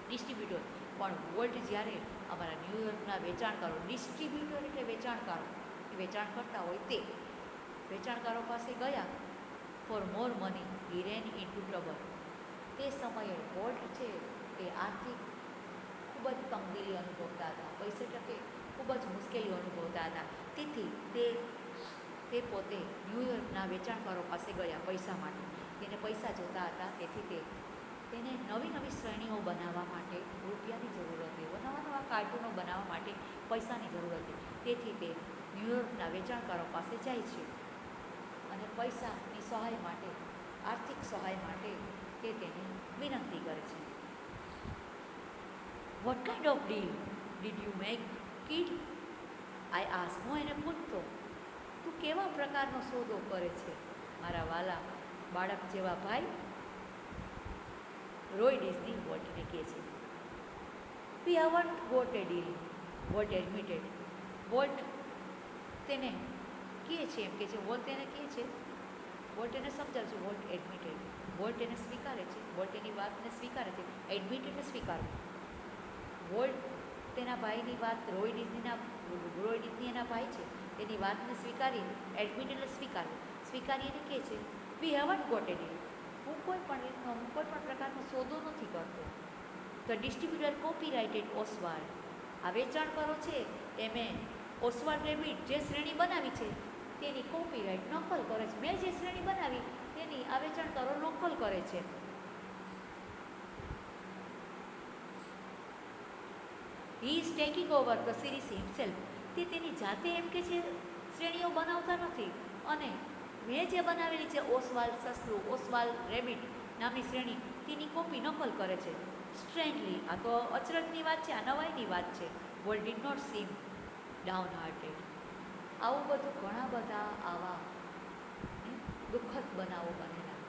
distributor, પણ વોલ્ટ જ્યારે અમારા ન્યૂયોર્કના વેચાણકારો, ડિસ્ટ્રીબ્યુટર એટલે વેચાણકારો, એ વેચાણ કરતા હોય તે વેચાણકારો પાસે ગયા for more money, he rain into trouble. તે સમયે વોલ્ટ છે એ આર્થિક ખૂબ જ તંગદિલી અનુભવતા હતા, પૈસે ટકે ખૂબ જ મુશ્કેલીઓ અનુભવતા હતા. તેથી તે પોતે ન્યૂયોર્કના વેચાણકારો પાસે ગયા પૈસા માટે. તેને પૈસા જોતા હતા, તેથી તેને નવી શ્રેણીઓ બનાવવા માટે રૂપિયાની જરૂર હતી, નવા કાર્ટૂનો બનાવવા માટે પૈસાની જરૂર હતી. તેથી તે ન્યૂયોર્કના વેચાણકારો પાસે જાય છે અને પૈસાની સહાય માટે, આર્થિક સહાય માટે તે તેને વિનંતી કરે છે. What kind of deal did you make kid? I ask. હું એને પૂછતો, તું કેવા પ્રકારનો સોદો કરે છે મારા વાલા બાળક જેવા ભાઈ? રોય ડિઝની વોલ્ટને કહે છે વી હાવન્ટ got a deal, volt admitted. Volt તેને કહે છે, એમ કે છે વોલ્ટ તેને કહે છે, વોલ્ટ એને સમજાવે છે, વોલ્ટ એડમિટેડ. વોલ્ટ એને સ્વીકારે છે, વોલ્ટ એની વાતને સ્વીકારે છે. એડમિટ એટલે સ્વીકારવું. વોલ્ટ તેના ભાઈની વાત, રોય ડિઝની એના ભાઈ છે, તેની વાતને સ્વીકારી, એડમિટ એટલે સ્વીકારવું, સ્વીકારી એને કહે છે we haven't got a deal. હું કોઈ પણ પ્રકારનો સોદો નથી કરતો. The distributor copyrighted Oswald. આ વેચાણકારો છે એમે ઓસ્વાલ્ડ રેબિટ જે શ્રેણી બનાવી છે તેની કોપીરાઇટ નકલ કરે છે. મેં જે શ્રેણી બનાવી તેની આ વેચાણકારો નકલ કરે છે. He is taking over the series himself. તે તેની જાતે એમ કે છે શ્રેણીઓ બનાવતા નથી, અને મેં જે બનાવેલી છે ઓસ્વાલ્ડ સસલું, ઓસ્વાલ્ડ રેબિટ નામની શ્રેણી, તેની કોપી નકલ કરે છે. સ્ટ્રેન્જલી, આ તો અચરજની વાત છે, આ નવાઈની વાત છે. Walt did not seem downhearted. આવું બધું ઘણા બધા આવા દુઃખદ બનાવો બનેલા,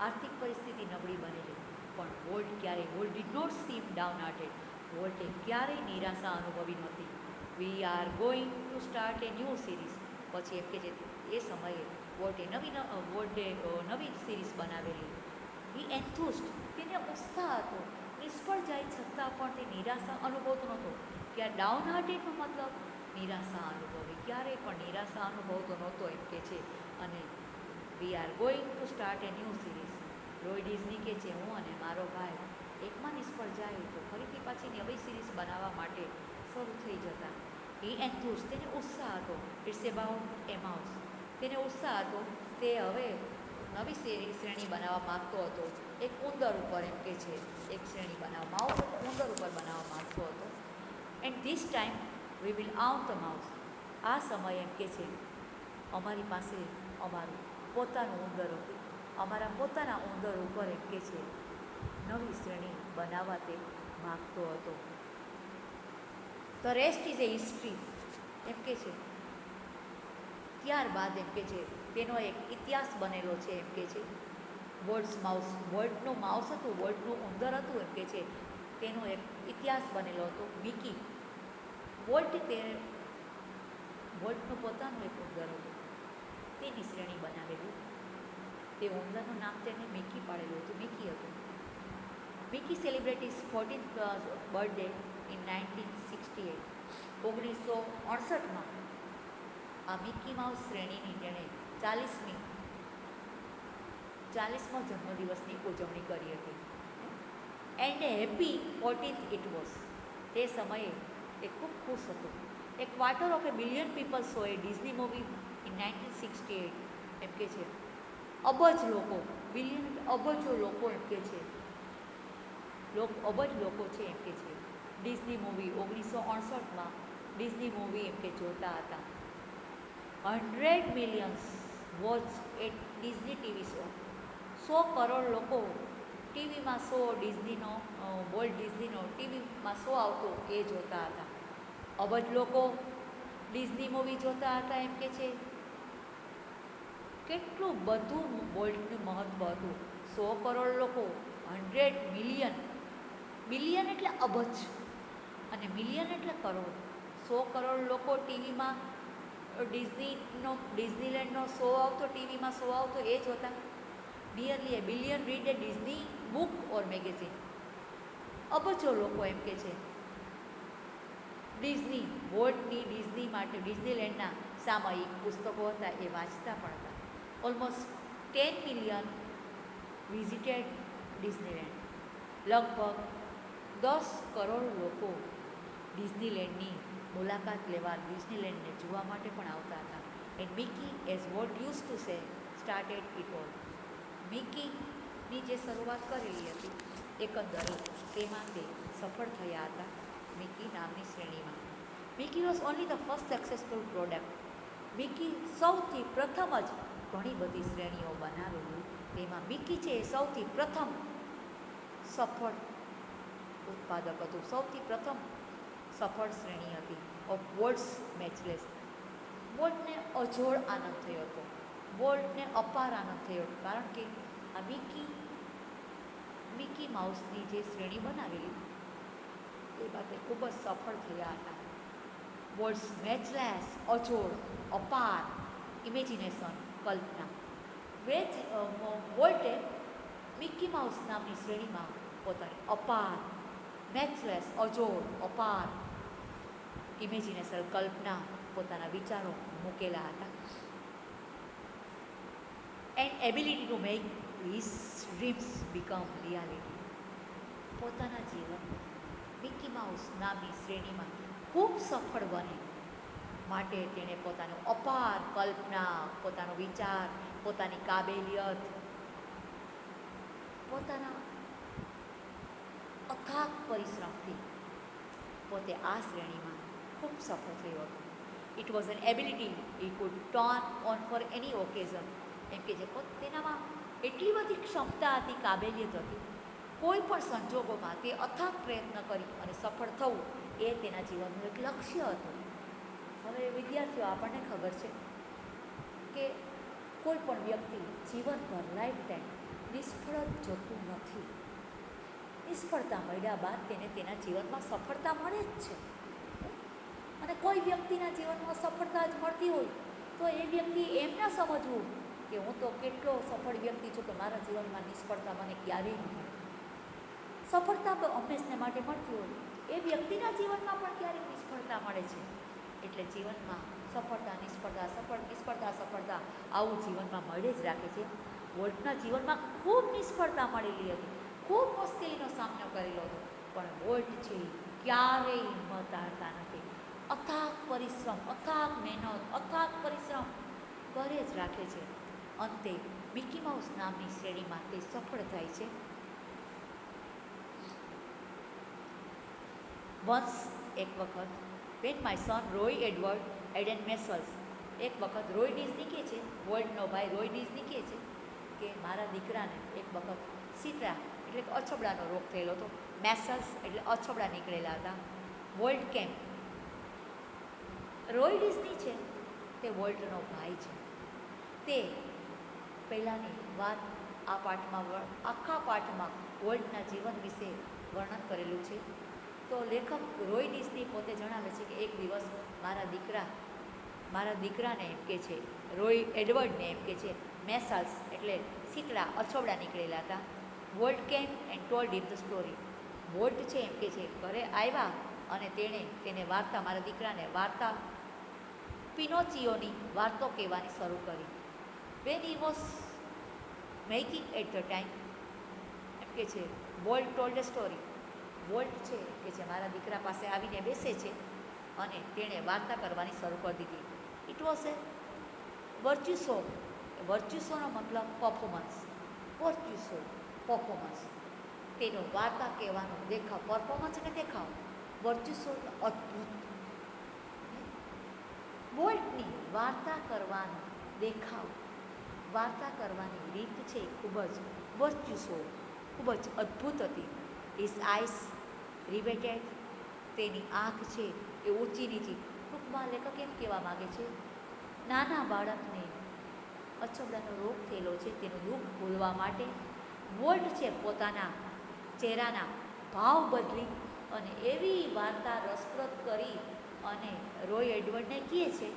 આર્થિક પરિસ્થિતિ નબળી બનેલી, પણ Walt did not seem downhearted. વોલ્ટે ક્યારેય નિરાશા અનુભવી નહોતી. We are going to start a new series. પછી એમ કે છે એ સમયે વોલ્ટે નવી સિરીઝ બનાવેલી. હી એન્થુસ્ડ, તેને ઉત્સાહ હતો. નિષ્ફળ જાય છતાં પણ તે નિરાશા અનુભવતો નહોતો. કે આ ડાઉન હાર્ટેડનો મતલબ નિરાશા અનુભવી, ક્યારેય પણ નિરાશા અનુભવતો નહોતો એમ કે છે. અને વી are going to start a new series. Roy Disney કે છે, હું અને મારો ભાઈ એકમાં નિષ્ફળ જાય તો ફરીથી પાછી નવી સિરીઝ બનાવવા માટે શરૂ થઈ જતા. હી એન્થ્યુઝ, તેને ઉત્સાહ હતો. It's about a mouse. તેને ઉત્સાહ હતો, તે હવે નવી શ્રેણી બનાવવા માગતો હતો. એક ઉંદર ઉપર એમ કે છે, એક શ્રેણી બનાવવા, માઉસ ઉંદર ઉપર બનાવવા માગતો હતો. And this time we will out the mouse. આ સમય એમ કે છે, અમારી પાસે અમારું પોતાનું ઉંદર હતું. અમારા પોતાના ઉંદર ઉપર એમ કે છે નવી શ્રેણી બનાવવા તે માગતો હતો. The rest is a history એમ કે છે. ત્યારબાદ એમ કે છે તેનો એક ઇતિહાસ બનેલો છે એમ કે છે. વોલ્ટ્સ માઉસ, વોલ્ટનું માઉસ હતું, વોલ્ટનું ઉંદર હતું એમ કે છે, તેનો એક ઇતિહાસ બનેલો હતો. મિકી, વોલ્ટનું પોતાનું એક ઉંદર હતું, તેની શ્રેણી બનાવેલી. તે ઉંદરનું નામ તેને મિકી પાડેલું હતું, મિકી હતું. Mickey celebrate his 14th birthday in 1968. 1968માં આ મિકી માઉસ શ્રેણીની તેણે 40મો જન્મદિવસની ઉજવણી કરી હતી. And a happy 14th it was. તે સમયે તે ખૂબ ખુશ હતો. A quarter of a billion people saw a Disney movie in 1968 એમ કે છે. અબજ લોકો, બિલિયન અબજો લોકો એમ કે છે, અબજ લોકો છે એમ કે છે, ડિઝની મૂવી 1968માં ડિઝની મૂવી એમ કે જોતા હતા. 100 મિલિયન્સ વોચ એ ડિઝની ટીવી શો. 100 કરોડ લોકો ટીવીમાં શો ડિઝનીનો, વોલ્ટ ડિઝનીનો ટીવીમાં શો આવતો એ જોતા હતા. અબજ લોકો ડિઝની મૂવી જોતા હતા એમ કે છે. કેટલું બધું વોલ્ટનું મહત્ત્વ હતું. 100 કરોડ લોકો, 100 મિલિયન, બિલિયન એટલે અબજ અને મિલિયન એટલે કરોડ. 100 કરોડ લોકો ટીવીમાં ડિઝનીલેન્ડનો શો આવતો, ટીવીમાં શો આવતો એ જોતા. Nearly A billion read A Disney book or magazine. અબજો લોકો એમ કે છે ડિઝની, વોલ્ટની ડિઝની માટે ડિઝનીલેન્ડના સામયિક પુસ્તકો હતા એ વાંચતા પણ હતા. Almost 10 million visited Disneyland. લગભગ 10 કરોડ લોકો ડિઝનીલેન્ડની મુલાકાત લેવા, ડિઝનીલેન્ડને જોવા માટે પણ આવતા હતા. And Mickey, as Walt use to say, started it all. મિકીની જે શરૂઆત કરેલી હતી એકંદરે તેમાં તે સફળ થયા હતા મિકી નામની શ્રેણીમાં. Mickey was only the first successful product. Mickey સૌથી પ્રથમ જ ઘણી બધી શ્રેણીઓ બનાવેલી, તેમાં મિકી છે એ સૌથી પ્રથમ સફળ ઉત્પાદક હતું, સૌથી પ્રથમ સફળ શ્રેણી હતી ઓફ વોલ્ટ્સ મેચલેસ. વોલ્ટને અજોડ આનંદ થયો હતો, વોલ્ટને અપાર આનંદ થયો હતો, કારણ કે આ મિકી માઉસની જે શ્રેણી બનાવેલી એ બાબતે ખૂબ જ સફળ થયા હતા. વોલ્ટ્સ મેચલેસ, અજોડ, અપાર, ઇમેજિનેશન, કલ્પના. વોલ્ટે મિકી માઉસ નામની શ્રેણીમાં પોતાની અપાર, મેચલેસ, અજોડ, અપાર, ઇમેજિનેશન, કલ્પના, પોતાના વિચારો મૂકેલા હતા. And ability to make his dreams become reality. પોતાના જીવનમાં મિકી માઉસ નામની શ્રેણીમાં ખૂબ સફળ બને માટે તેણે પોતાનો અપાર કલ્પના, પોતાનો વિચાર, પોતાની કાબેલિયત, પોતાના અથાગ પરિશ્રમથી પોતે આ શ્રેણીમાં ખૂબ સફળ થયો હતો. It was an ability he could turn on for any occasion. એમ કે જે તેનામાં એટલી બધી ક્ષમતા હતી, કાબેલિયત હતી, કોઈ પણ સંજોગોમાં તે અથાગ પ્રયત્ન કરી અને સફળ થવું એ તેના જીવનનું એક લક્ષ્ય હતું. હવે વિદ્યાર્થીઓ, આપણને ખબર છે કે કોઈ પણ વ્યક્તિ જીવનભર લાઈફ ટાઈમ નિષ્ફળ જ જતું નથી. નિષ્ફળતા મળ્યા બાદ તેને તેના જીવનમાં સફળતા મળે જ છે. અને કોઈ વ્યક્તિના જીવનમાં સફળતા જ મળતી હોય તો એ વ્યક્તિ એમ ના સમજવું કે હું તો કેટલો સફળ વ્યક્તિ છું કે મારા જીવનમાં નિષ્ફળતા મને ક્યારેય નહીં મળે. સફળતા હંમેશને માટે મળતી હોય એ વ્યક્તિના જીવનમાં પણ ક્યારેક નિષ્ફળતા મળે છે. એટલે જીવનમાં સફળતા નિષ્ફળતા સફળતા આવું જીવનમાં મળે જ રાખે છે. વોલ્ટના જીવનમાં ખૂબ નિષ્ફળતા મળેલી હતી, ખૂબ મુશ્કેલીનો સામનો કરેલો હતો, પણ વોલ્ટ છે ક્યારેય હિંમત હારતા નથી. અથાગ પરિશ્રમ, અથાગ મહેનત, અથાગ પરિશ્રમ કરે જ રાખે છે. અંતે મિકી માઉસ નામની શ્રેણીમાં તે સફળ થાય છે. વન્સ એક વખત when my son Roy Edward had measles, એક વખત રોય ડિઝની કહે છે, વોલ્ટનો ભાઈ રોય ડિઝની કહે છે કે મારા દીકરાને એક વખત સીતરા એટલે કે અછબડાનો રોગ થયેલો હતો. મેસલ્સ એટલે અછબડા નીકળેલા હતા. વોલ્ટ કેમ, રોય ડિઝની છે તે વોલ્ટનો ભાઈ છે. તે પહેલાંની વાત આ પાઠમાં, આખા પાઠમાં વોલ્ટના જીવન વિશે વર્ણન કરેલું છે. તો લેખક રોય ડિઝની પોતે જણાવે છે કે એક દિવસ મારા દીકરાને એમ કહે છે, રોય એડવર્ડને એમ કહે છે, મેસલ્સ એટલે શીતળા અછબડા નીકળેલા હતા. વોલ્ટ કેમ and told him the story. Walt છે એમ કહે છે ઘરે આવ્યા અને તેને વાર્તા, મારા દીકરાને વાર્તા, પિનોચિયોની વાર્તો કહેવાની શરૂ કરી. When he was making at the time એમ કહે છે, Walt told a story. Walt છે કે જે મારા દીકરા પાસે આવીને બેસે છે અને તેણે વાર્તા કરવાની શરૂ કરી દીધી. ઇટ વોઝ એ વર્ચ્યુસો. વર્ચ્યુસોનો મતલબ પરફોર્મન્સ. વર્ચ્યુસો પરફોર્મન્સ, તેનો વાર્તા કહેવાનો દેખાવ, પરફોર્મન્સ એટલે દેખાવ, વર્ચ્યુસો અદ્ભુત. વોલ્ટની વાર્તા કરવાનો દેખાવ, વાર્તા કરવાની રીત છે ખૂબ જ વર્ચ્યુસો, ખૂબ જ અદ્ભુત હતી. હિઝ આઈસ રિવેટેડ, તેની આંખ છે એ ઊંચી નીચી. ટૂંકમાં લેખક એમ કહેવા માગે છે, નાના બાળકને અછબડાનો રોગ થયેલો છે તેનું દુઃખ ભૂલવા માટે વોલ્ટ છે પોતાના ચહેરાના ભાવ બદલી અને એવી વાર્તા રસપ્રદ કરી અને રોય એડવર્ડને કહે છે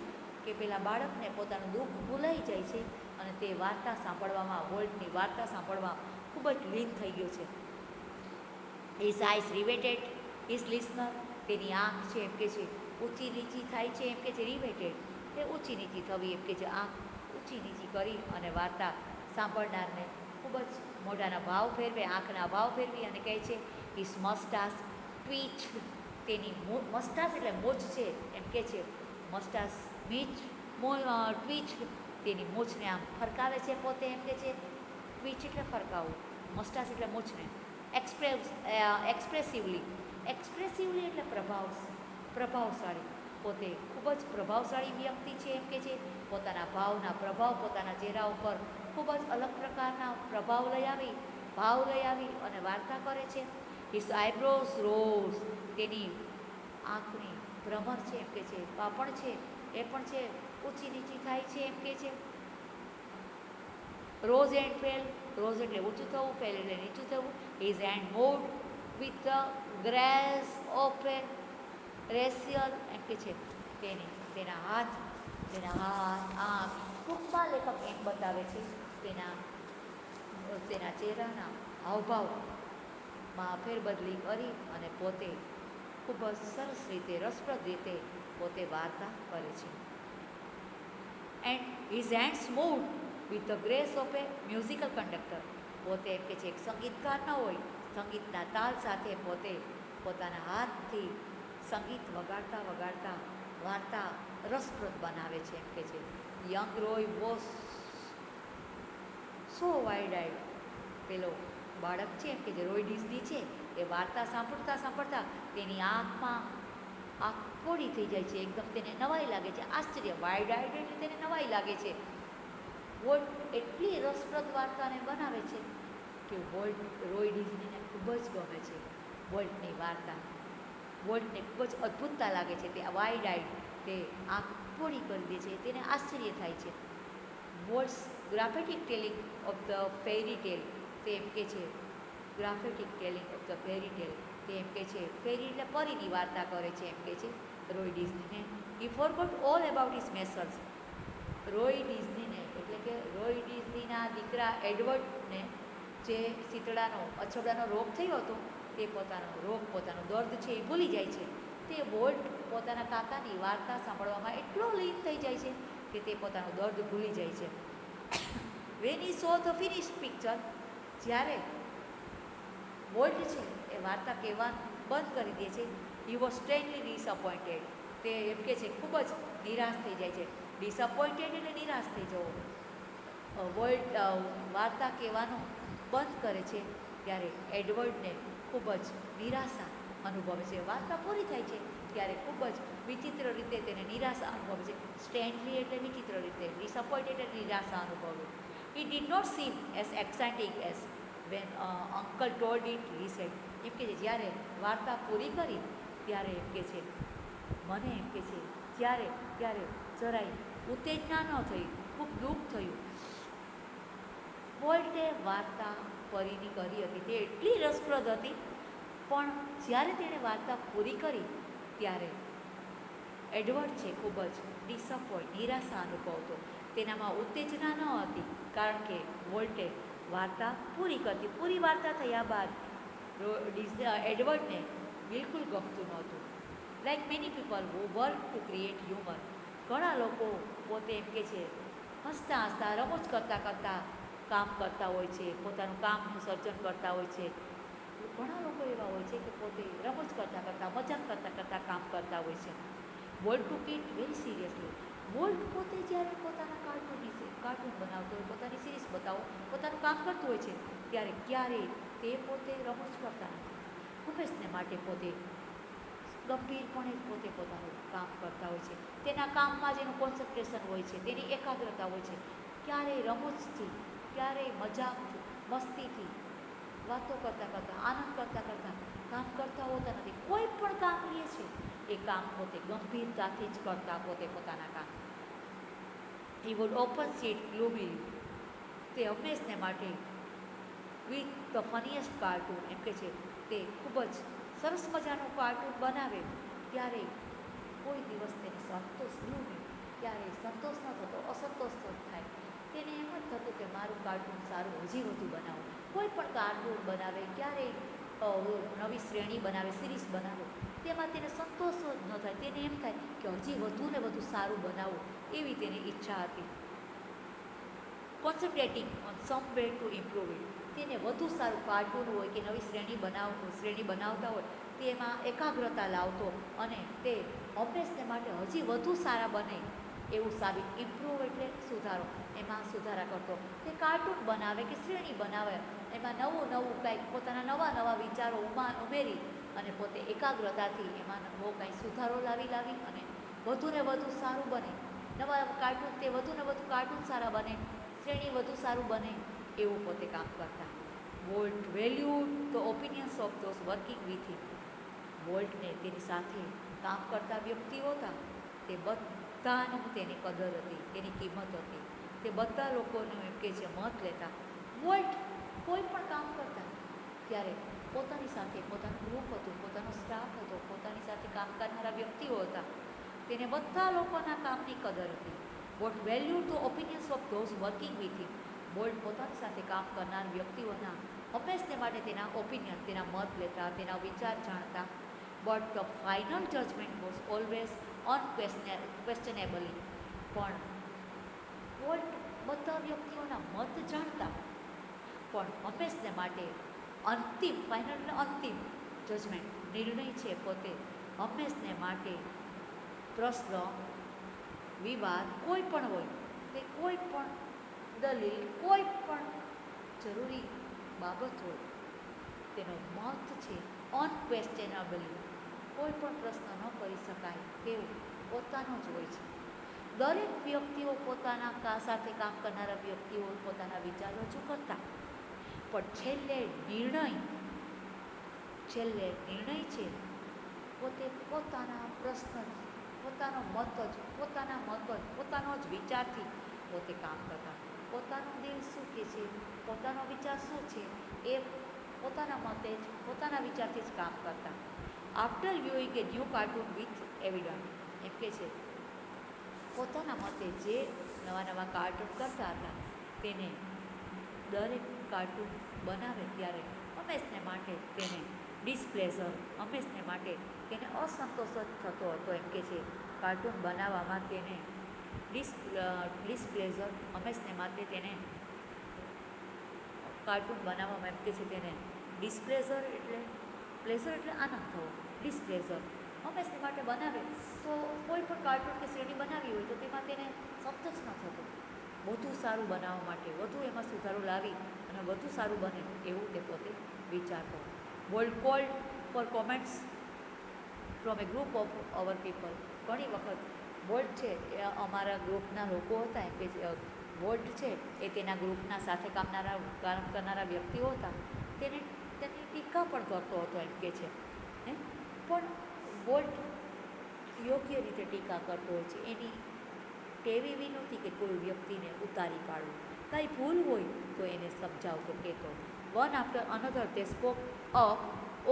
કે પેલા બાળકને પોતાનું દુઃખ ભૂલાઈ જાય છે અને તે વાર્તા સાંભળવામાં, વોલ્ટની વાર્તા સાંભળવા ખૂબ જ લીન થઈ ગયો છે. His eyes riveted, his listener, તેની આંખ છે એમ કે છે ઊંચી નીચી થાય છે, એમ કે છે રિવેટેડ, તે ઊંચી નીચી થવી, એમ કે છે આંખ ઊંચી નીચી કરી અને વાર્તા સાંભળનારને ખૂબ જ મોઢાના ભાવ ફેરવે, આંખના ભાવ ફેરવી અને કહે છે હિઝ મસ્ટાસ ટ્વીચ, તેની મસ્ટાસ એટલે મૂછ છે એમ કે છે, મસ્ટાસ ટ્વીચ, તેની મૂછને આમ ફરકાવે છે પોતે, એમ કે છે ટ્વીચ એટલે ફરકાવવું, મસ્ટાસ એટલે મૂછને. એક્સપ્રેસિવલી, એક્સપ્રેસિવલી એટલે પ્રભાવશાળી, પોતે ખૂબ જ પ્રભાવશાળી વ્યક્તિ છે એમ કે છે, પોતાના ભાવના પ્રભાવ પોતાના ચહેરા ઉપર ખૂબ જ અલગ પ્રકારના પ્રભાવ લઈ આવી, ભાવ લઈ આવી અને વાર્તા કરે છે. હિઝ આઈબ્રોઝ રોઝ, તેની આંખની ભ્રમર છે એમ કે છે, પાપણ છે એ પણ છે ઊંચી નીચી થાય છે એમ કે છે. રોઝ એન્ડ ફેલ, રોઝ એટલે ઊંચું થવું, ફેલ એટલે નીચું થવું. His hand moved with the grace of a racial, એમ કે છે તેના હાથ આંખ, ટૂંકમાં લેખક એમ બતાવે છે તેના ચહેરાના હાવભાવમાં ફેરબદલી કરી અને પોતે ખૂબ જ સરસ રીતે, રસપ્રદ રીતે પોતે વાર્તા કરે છે. And his hands moved with the grace of a musical conductor, પોતે એમ કે છે એક સંગીતકાર ન હોય, સંગીતના તાલ સાથે પોતે પોતાના હાથથી સંગીત વગાડતા વગાડતા વાર્તા રસપ્રદ બનાવે છે એમ કે છે. Young Roy was so wide eyed, પેલો બાળક છે એમ કે જે રોય ડિઝની છે એ વાર્તા સાંભળતા સાંભળતા તેની આંખમાં આંખ થોડી થઈ જાય છે, એકદમ તેને નવાઈ લાગે છે, આશ્ચર્ય, વાઇડ આઈડ એટલે તેને નવાઈ લાગે છે. વોલ્ટ એટલી રસપ્રદ વાર્તાને બનાવે છે કે રોય ડિઝનીને ખૂબ જ ગમે છે વોલ્ટની વાર્તા. વોલ્ટને ખૂબ જ અદ્ભુતતા લાગે છે, તે વાઇડ આઈડ, તે આંખ થોડી કરી દે છે, તેને આશ્ચર્ય થાય છે. વોલ્ટ્સ ગ્રાફેટિક ટેલિંગ ઓફ ધ ફેરી ટેલ, તે એમ કે છે ગ્રાફેટિક ટેલિંગ ઓફ ધ ફેરી ટેલ, તે એમ કે છે ફેરી એટલે પરીની વાર્તા કરે છે એમ કે છે રોય ડિઝનીને. He forgot all about his measles, Roy ડિઝનીને એટલે કે રોય ડિઝનીના દીકરા એડવર્ડને જે અછબડાનો રોગ થયો હતો તે પોતાનો રોગ, પોતાનો દર્દ છે એ ભૂલી જાય છે. તે વોલ્ટ પોતાના કાકાની વાર્તા સાંભળવામાં એટલો લીન થઈ જાય છે કે તે પોતાનું દર્દ ભૂલી જાય છે. When he so the finished picture, જ્યારે વોલ્ટ છે એ વાર્તા કહેવાનું બંધ કરી દે છે, હી વોઝ સ્ટ્રેન્જલી ડિસઅપોઇન્ટેડ. તે એમ કહે છે ખૂબ જ નિરાશ થઈ જાય છે. ડિસઅપોઇન્ટેડ એટલે નિરાશ થઈ જવો. વોલ્ટ વાર્તા કહેવાનું બંધ કરે છે ત્યારે એડવર્ડને ખૂબ જ નિરાશા અનુભવે છે. વાર્તા પૂરી થાય છે ત્યારે ખૂબ જ વિચિત્ર રીતે તેને નિરાશા અનુભવે છે. સ્ટ્રેન્જલી એટલે વિચિત્ર રીતે, ડિસઅપોઇન્ટેડ એટલે નિરાશા અનુભવે. It did not seem as exciting as when uncle told it, he said. એમ કે છે જ્યારે વાર્તા પૂરી કરી ત્યારે એમ કે છે મને એમ કે છે ત્યારે જરાય ઉત્તેજના ન થઈ, ખૂબ દુઃખ થયું. વોલ્ટે વાર્તા પરીની કરી હતી તે એટલી રસપ્રદ હતી, પણ જ્યારે તેણે વાર્તા પૂરી કરી ત્યારે એડવર્ડ છે ખૂબ જ નિરાશા અનુભવતો. તેનામાં ઉત્તેજના ન હતી કારણ કે વોલ્ટે વાર્તા પૂરી કરી. પૂરી વાર્તા થયા બાદ એડવર્ડને બિલકુલ ગમતું નહોતું. Like many people who work to create humour, ઘણા લોકો પોતે એમ કે છે હસતા હસતા, રમૂજ કરતાં કરતાં કામ કરતા હોય છે, પોતાનું કામનું સર્જન કરતા હોય છે. ઘણા લોકો એવા હોય છે કે પોતે રમૂજ કરતાં કરતાં, મજાક કરતાં કરતાં કામ કરતા હોય છે. Volt took it very seriously. Volt પોતે જ્યારે પોતાના કાર્ટૂન બનાવતો હોય, પોતાની સિરીઝ પોતાનું કામ કરતું હોય છે ત્યારે ક્યારેય તે પોતે રમૂજ કરતા નથી. હંમેશને માટે પોતે ગંભીરપણે પોતે પોતાનું કામ કરતા હોય છે. તેના કામમાં જેનું કોન્સન્ટ્રેશન હોય છે, તેની એકાગ્રતા હોય છે. ક્યારેય રમૂજથી, ક્યારેય મજાકથી, મસ્તીથી, વાતો કરતાં કરતાં, આનંદ કરતાં કરતાં કામ કરતા હોતા નથી. કોઈ પણ કામ લે છે એ કામ પોતે ગંભીરતાથી જ કરતા પોતે પોતાના કામ. He would open seat globally. તે હંમેશને માટે વિથ ધ ફનીએસ્ટ કાર્ટૂન, એમ કે છે તે ખૂબ જ સરસ મજાનું કાર્ટૂન બનાવે ત્યારે કોઈ દિવસ તેને સંતોષ ગ્લુમી, ક્યારેય સંતોષ ન થતો, અસંતોષ થાય. તેને એમ જ થતું કે મારું કાર્ટૂન સારું, હજી વધુ બનાવો. કોઈ પણ કાર્ટૂન બનાવે, ક્યારેય નવી શ્રેણી બનાવે, સિરીઝ બનાવે, તેમાં તેને સંતોષ જ ન થાય. તેને એમ થાય કે હજી વધુ ને વધુ સારું બનાવવું, એવી તેની ઈચ્છા હતી. Concentrating on some way to improve it. તેને વધુ સારું કાર્ટૂન હોય કે નવી શ્રેણી બનાવતા હોય તેમાં એકાગ્રતા લાવતો અને તે હંમેશને માટે હજી વધુ સારા બને એવું સાબિત. ઇમ્પ્રૂવ એટલે સુધારો, એમાં સુધારા કરતો. તે કાર્ટૂન બનાવે કે શ્રેણી બનાવે, એમાં નવું કંઈક પોતાના નવા વિચારો ઉમેરી અને પોતે એકાગ્રતાથી એમાં બહુ કંઈ સુધારો લાવી અને વધુ ને વધુ સારું બને. નવા કાર્ટૂન તે વધુ ને વધુ કાર્ટૂન સારા બને, શ્રેણી વધુ સારું બને એવું પોતે કામ કરતા. Walt valued the opinions of those working with him. વોલ્ટને તેની સાથે કામ કરતા વ્યક્તિઓ હતા તે બધાનું તેની કદર હતી, તેની કિંમત હતી. તે બધા લોકોનું એમ કે છે મત લેતા. વોલ્ટ કોઈ પણ કામ કરતા ત્યારે પોતાની સાથે પોતાનું ગ્રુપ હતું, પોતાનો સ્ટાફ હતો, પોતાની સાથે કામ કરનારા વ્યક્તિઓ હતા, તેને બધા લોકોના કામની કદર હતી. What value the opinions of those working with him. Walt પોતાની સાથે કામ કરનાર વ્યક્તિઓના હંમેશને માટે તેના ઓપિનિયન, તેના મત લેતા, તેના વિચાર જાણતા. But the final judgement was always unquestionably. પણ વોલ્ટ બધા વ્યક્તિઓના મત જાણતા, પણ હંમેશને માટે અંતિમ જજમેન્ટ, નિર્ણય છે પોતે હંમેશને માટે પ્રશ્ન, વિવાદ કોઈ પણ હોય, તે કોઈ પણ દલીલ, કોઈ પણ જરૂરી બાબત હોય, તેનો મત છે અનક્વેશ્ચનેબલી, કોઈ પણ પ્રશ્ન ન કરી શકાય તેવું પોતાનો જ હોય છે. દરેક વ્યક્તિઓ પોતાના સાથે કામ કરનારા વ્યક્તિઓ પોતાના વિચાર રજૂ કરતા, પણ છેલ્લે નિર્ણય છે પોતે પોતાના પ્રશ્ન, પોતાનો વિચારથી પોતે કામ કરતા. પોતાનું દિલ શું કહે છે, પોતાનો વિચાર શું છે એ પોતાના મતે જ, પોતાના વિચારથી જ કામ કરતા. After viewing a new cartoon with evidence, એમ કે છે પોતાના મતે જે નવા કાર્ટૂન કરતા હતા તેને દરેક કાર્ટૂન બનાવે ત્યારે હંમેશને માટે તેને ડિસપ્લેઝર હંમેશને માટે તેને અસંતોષ જ થતો હતો એમ કે છે. કાર્ટૂન બનાવવામાં તેને ડિસપ્લેઝર હંમેશને માટે તેને કાર્ટૂન બનાવવામાં એમ કે છે તેને ડિસપ્લેઝર એટલે આનંદ થવો. ડિસપ્લેઝર હંમેશને માટે બનાવે તો કોઈ પણ કાર્ટૂન કે શ્રેણી બનાવી હોય તો તેમાં તેને સંતોષ ન થતો. વધુ સારું બનાવવા માટે વધુ એમાં સુધારો લાવી અને વધુ સારું બને એવું તે પોતે વિચારતો. World called for comments from a group of our people. ઘણી વખત વોલ્ટ છે એ અમારા ગ્રુપના લોકો હતા એમ કે વોલ્ટ છે એ તેના ગ્રુપના સાથે કામ કરનારા વ્યક્તિઓ હતા તેની ટીકા પણ કરતો હતો એમ કે છે. પણ વોલ્ટ યોગ્ય રીતે ટીકા કરતો હોય છે. એની ટેવ એવી નહોતી કે કોઈ વ્યક્તિને ઉતારી પાડવું. કાંઈ ભૂલ હોય તો એને સમજાવતો કહેતો. One after another they spoke up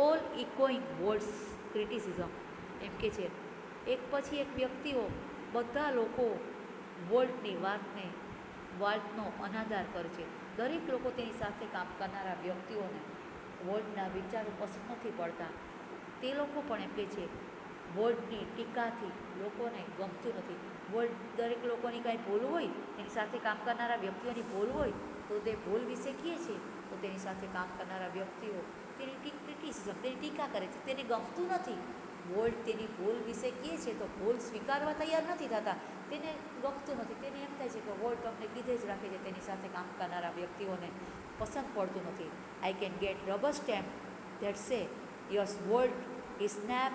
all echoing Walt's criticism એમ કે છે. એક પછી એક વ્યક્તિઓ બધા લોકો વોલ્ટની વાતનો અનાદર કરે છે. દરેક લોકો તેની સાથે કામ કરનારા વ્યક્તિઓને વોલ્ટના વિચારો પસંદ નથી પડતા. તે લોકો પણ એમ કહે છે વોલ્ટની ટીકાથી લોકોને ગમતું નથી. વોલ્ટ દરેક લોકોની કાંઈ ભૂલ હોય, તેની સાથે કામ કરનારા વ્યક્તિઓની ભૂલ હોય તો તે ભૂલ વિશે કહે છે તો તેની સાથે કામ કરનારા વ્યક્તિઓ તેની ક્રિટિસિઝમ તેની ટીકા કરે છે. તેને ગમતું નથી. વોલ્ટ તેની ભૂલ વિશે કહે છે તો ભૂલ સ્વીકારવા તૈયાર નથી થતા. તેને ગમતું નથી. તેને એમ થાય છે કે વોલ્ટ અમને કીધે જ રાખે છે, તેની સાથે કામ કરનારા વ્યક્તિઓને પસંદ પડતું નથી. I can get rubber stamp that say yes volt is snap.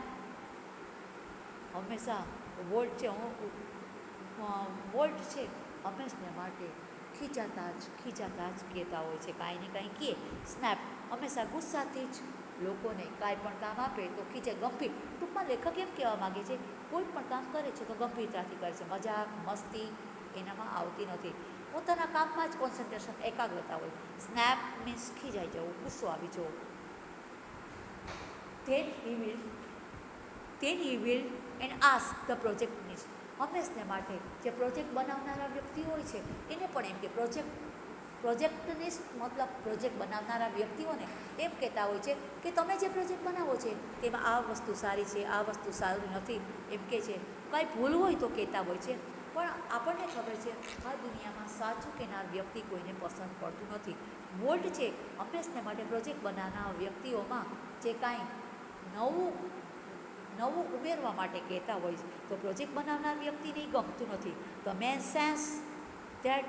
હંમેશા વોલ્ટ છે હંમેશને માટે ખીજાતા જ કહેતા હોય છે. કાંઈ ને કાંઈ કહે. સ્નેપ હંમેશા ગુસ્સાથી જ લોકોને કાંઈ પણ કામ આપે તો ખીજે. ગંભીર ટૂંકમાં લેખક એમ કહેવા માગે છે કોઈ પણ કામ કરે છે તો ગંભીરતાથી કરે છે. મજાક મસ્તી એનામાં આવતી નથી. પોતાના કામમાં જ કોન્સન્ટ્રેશન એકાગ્રતા હોય. સ્નેપ મીન્સ ખીજાઈ જવું, ગુસ્સો આવી જવો. Then he will and ask the projectionist. હંમેશને માટે જે પ્રોજેક્ટ બનાવનારા વ્યક્તિ હોય છે એને પણ એમ કે પ્રોજેક્ટનિસ્ટ મતલબ પ્રોજેક્ટ બનાવનારા વ્યક્તિઓને એમ કહેતા હોય છે કે તમે જે પ્રોજેક્ટ બનાવો છે તેમાં આ વસ્તુ સારી છે, આ વસ્તુ સારી નથી એમ કે છે. કાંઈ ભૂલ હોય તો કહેતા હોય છે. પણ આપણને ખબર છે આ દુનિયામાં સાચું કહેનાર વ્યક્તિ કોઈને પસંદ પડતું નથી. વોલ્ટ છે હંમેશને માટે પ્રોજેક્ટ બનાવનારા વ્યક્તિઓમાં જે કાંઈ નવું ઉમેરવા માટે કહેતા હોય છે તો પ્રોજેક્ટ બનાવનાર વ્યક્તિને ગમતું નથી. The man sense that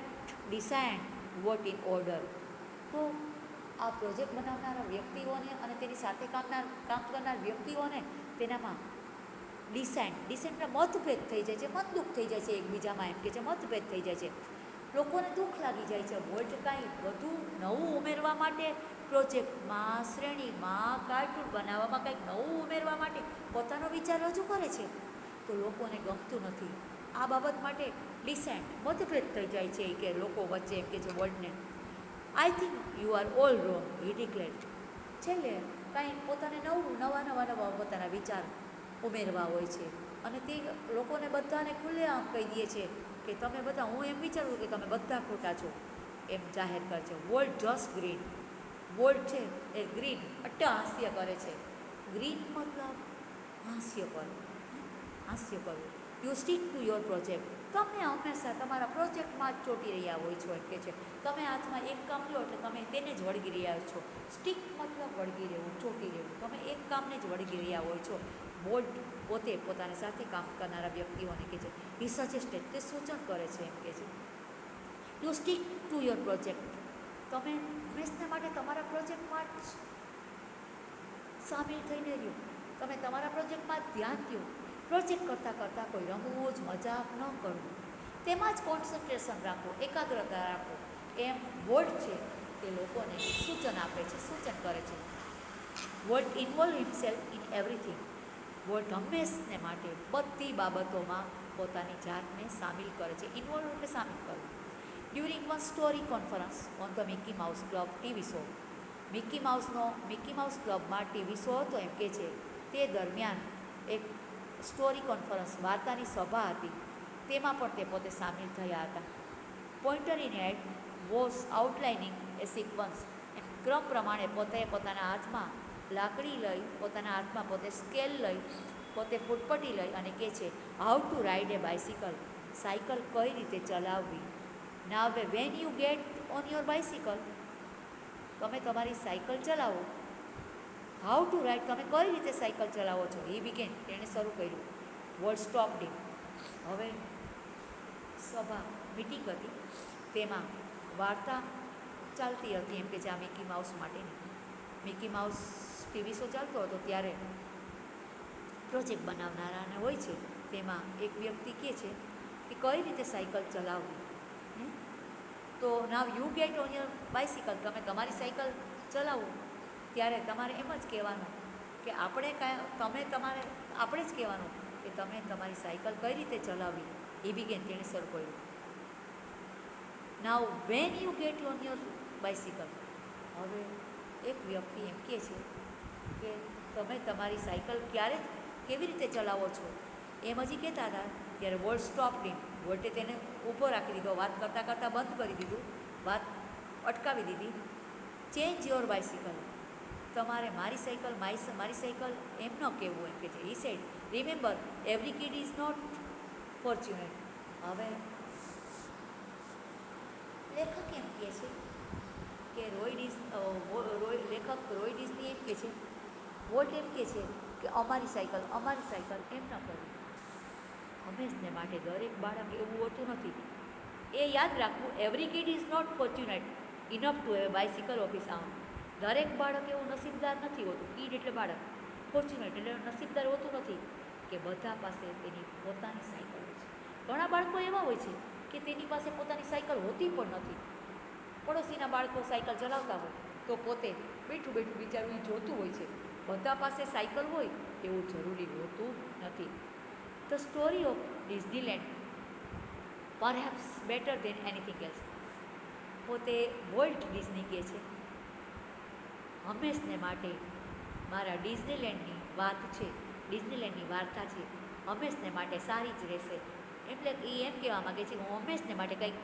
decide what in order. તો આ પ્રોજેક્ટ બનાવનારા વ્યક્તિઓને અને તેની સાથે કામ કરનાર વ્યક્તિઓને તેનામાં ડિસેન્ટના મતભેદ થઈ જાય છે, મતદુખ થઈ જાય છે એકબીજામાં. એમ કે છે મતભેદ થઈ જાય છે, લોકોને દુઃખ લાગી જાય છે. વોલ્ટ કાંઈ વધુ નવું ઉમેરવા માટે પ્રોજેક્ટમાં, શ્રેણીમાં, કાર્ટૂન બનાવવામાં કંઈક નવું ઉમેરવા માટે પોતાનો વિચાર રજૂ કરે છે તો લોકોને ગમતું નથી. આ બાબત માટે મતભેદ થઈ જાય છે કે લોકો વચ્ચે. એમ કે છે વોલ્ટને. I think you are all wrong he declared. છેલ્લે કાંઈ પોતાને નવા પોતાના વિચાર ઉમેરવા હોય છે અને તે લોકોને બધાને ખુલ્લેઆમ કહી દે છે કે તમે બધા, હું એમ વિચારું કે તમે બધા ખોટા છો એમ જાહેર કરે છે. Volt just green. વોલ્ટ છે એ ગ્રીન હાસ્ય કરે છે. ગ્રીન મતલબ હાસ્ય કરવું. You stick to your project. તમે હંમેશા તમારા પ્રોજેક્ટમાં જ ચોંટી રહ્યા હોય છો. એમ કે છે તમે હાથમાં એક કામ લો એટલે તમે તેને જ વળગી રહ્યા છો. સ્ટીક મતલબ વળગી રહેવું, ચોંટી રહેવું. તમે એક કામને જ વળગી રહ્યા હોય છો. વોલ્ટ પોતે પોતાની સાથે કામ કરનારા વ્યક્તિઓને કહે છે હી સજેસ્ટેડ, તે સૂચન કરે છે. એમ કે છે you stick to your project. તમે હંમેશને માટે તમારા પ્રોજેક્ટમાં જ સામેલ થઈને રહ્યો. તમે તમારા પ્રોજેક્ટમાં ધ્યાન દો. પ્રોજેક્ટ કરતાં કોઈ રમવું જ મજાક ન કરવું, તેમાં જ કોન્સન્ટ્રેશન રાખો, એકાગ્રતા રાખો. એમ વોલ્ટ છે તે લોકોને સૂચન આપે છે, સૂચન કરે છે. Walt involve himself in everything. Walt હંમેશને માટે બધી બાબતોમાં પોતાની જાતને સામેલ કરે છે. ઇન્વોલ્વ એટલે સામેલ કરવું. During one story conference on the Mickey mouse club TV show. Mickey mouse ક્લબમાં ટીવી શો હતો એમ કે છે તે દરમિયાન એક સ્ટોરી કોન્ફરન્સ વાર્તાની સભા હતી, તેમાં પણ તે પોતે સામેલ થયા હતા. Pointer in head was outlining a sequence. ક્રમ પ્રમાણે પોતે પોતાના હાથમાં લાકડી લઈ, પોતાના હાથમાં પોતે સ્કેલ લઈ, પોતે ફૂટપટ્ટી લઈ અને કહે છે how to ride a bicycle, cycle કઈ રીતે ચલાવવી. Now when you get on your bicycle, તમે તમારી સાયકલ ચલાવો. હાઉ ટુ રાઇડ, તમે કઈ રીતે સાયકલ ચલાવો છો. એ બિગેન, તેણે શરૂ કર્યું. વર્ડ સ્ટોપ હિમ. હવે સભા મિટિંગ હતી, તેમાં વાર્તા ચાલતી હતી, એમ કે જે આ મિકી માઉસ માટેની. મિકી માઉસ ટીવી શો ચાલતો હતો ત્યારે પ્રોજેક્ટ બનાવનારાને હોય છે, તેમાં એક વ્યક્તિ કહે છે કે કઈ રીતે સાયકલ ચલાવવી. તો now you get on your bicycle, તમે તમારી સાયકલ ચલાવો ત્યારે તમારે એમ જ કહેવાનું કે આપણે જ કહેવાનું કે તમે તમારી સાયકલ કઈ રીતે ચલાવવી. એ બિગેન, તેણે શરૂ કર્યું. Now when you get on your bicycle. હવે એક વ્યક્તિ એમ કહે છે કે તમે તમારી સાયકલ કેવી રીતે ચલાવો છો. એમ હજી કહેતા હતા ત્યારે વર્ડ સ્ટોપ હિમ. વર્ડે તેને ઊભો રાખી દીધો, વાત કરતાં કરતાં બંધ કરી દીધું, વાત અટકાવી દીધી. ચેન્જ યોર બાઇસિકલ, તમારે મારી સાયકલ એમ ન કહેવું, એમ કે છે. He said remember every kid is not fortunate. હવે લેખક એમ કહે છે કે લેખક રોય ડિઝની એમ કહે છે, વોલ્ટ એમ કહે છે કે અમારી સાયકલ એમ ન કરવી. હંમેશને માટે દરેક બાળક એવું હોતું નથી. એ યાદ રાખવું, every kid is not fortunate enough to have bicycle of his own. દરેક બાળક એવું નસીબદાર નથી હોતું. કિડ એટલે બાળક, ફોર્ચ્યુનેટ એટલે નસીબદાર હોતું નથી કે બધા પાસે તેની પોતાની સાયકલ હોય છે. ઘણા બાળકો એવા હોય છે કે તેની પાસે પોતાની સાયકલ હોતી પણ નથી. પડોશીના બાળકો સાયકલ ચલાવતા હોય તો પોતે બેઠું બેઠું બિચારું જોતું હોય છે. બધા પાસે સાયકલ હોય એવું જરૂરી હોતું નથી. The story of Disneyland perhaps better than anything else. પોતે વોલ્ટ ડિઝની કહે છે, હંમેશને માટે મારા ડિઝનીલેન્ડની વાત છે, ડિઝનીલેન્ડની વાર્તા છે, હંમેશને માટે સારી જ રહેશે. એટલે એ એમ કહેવા માગે છે, હું હંમેશને માટે કંઈક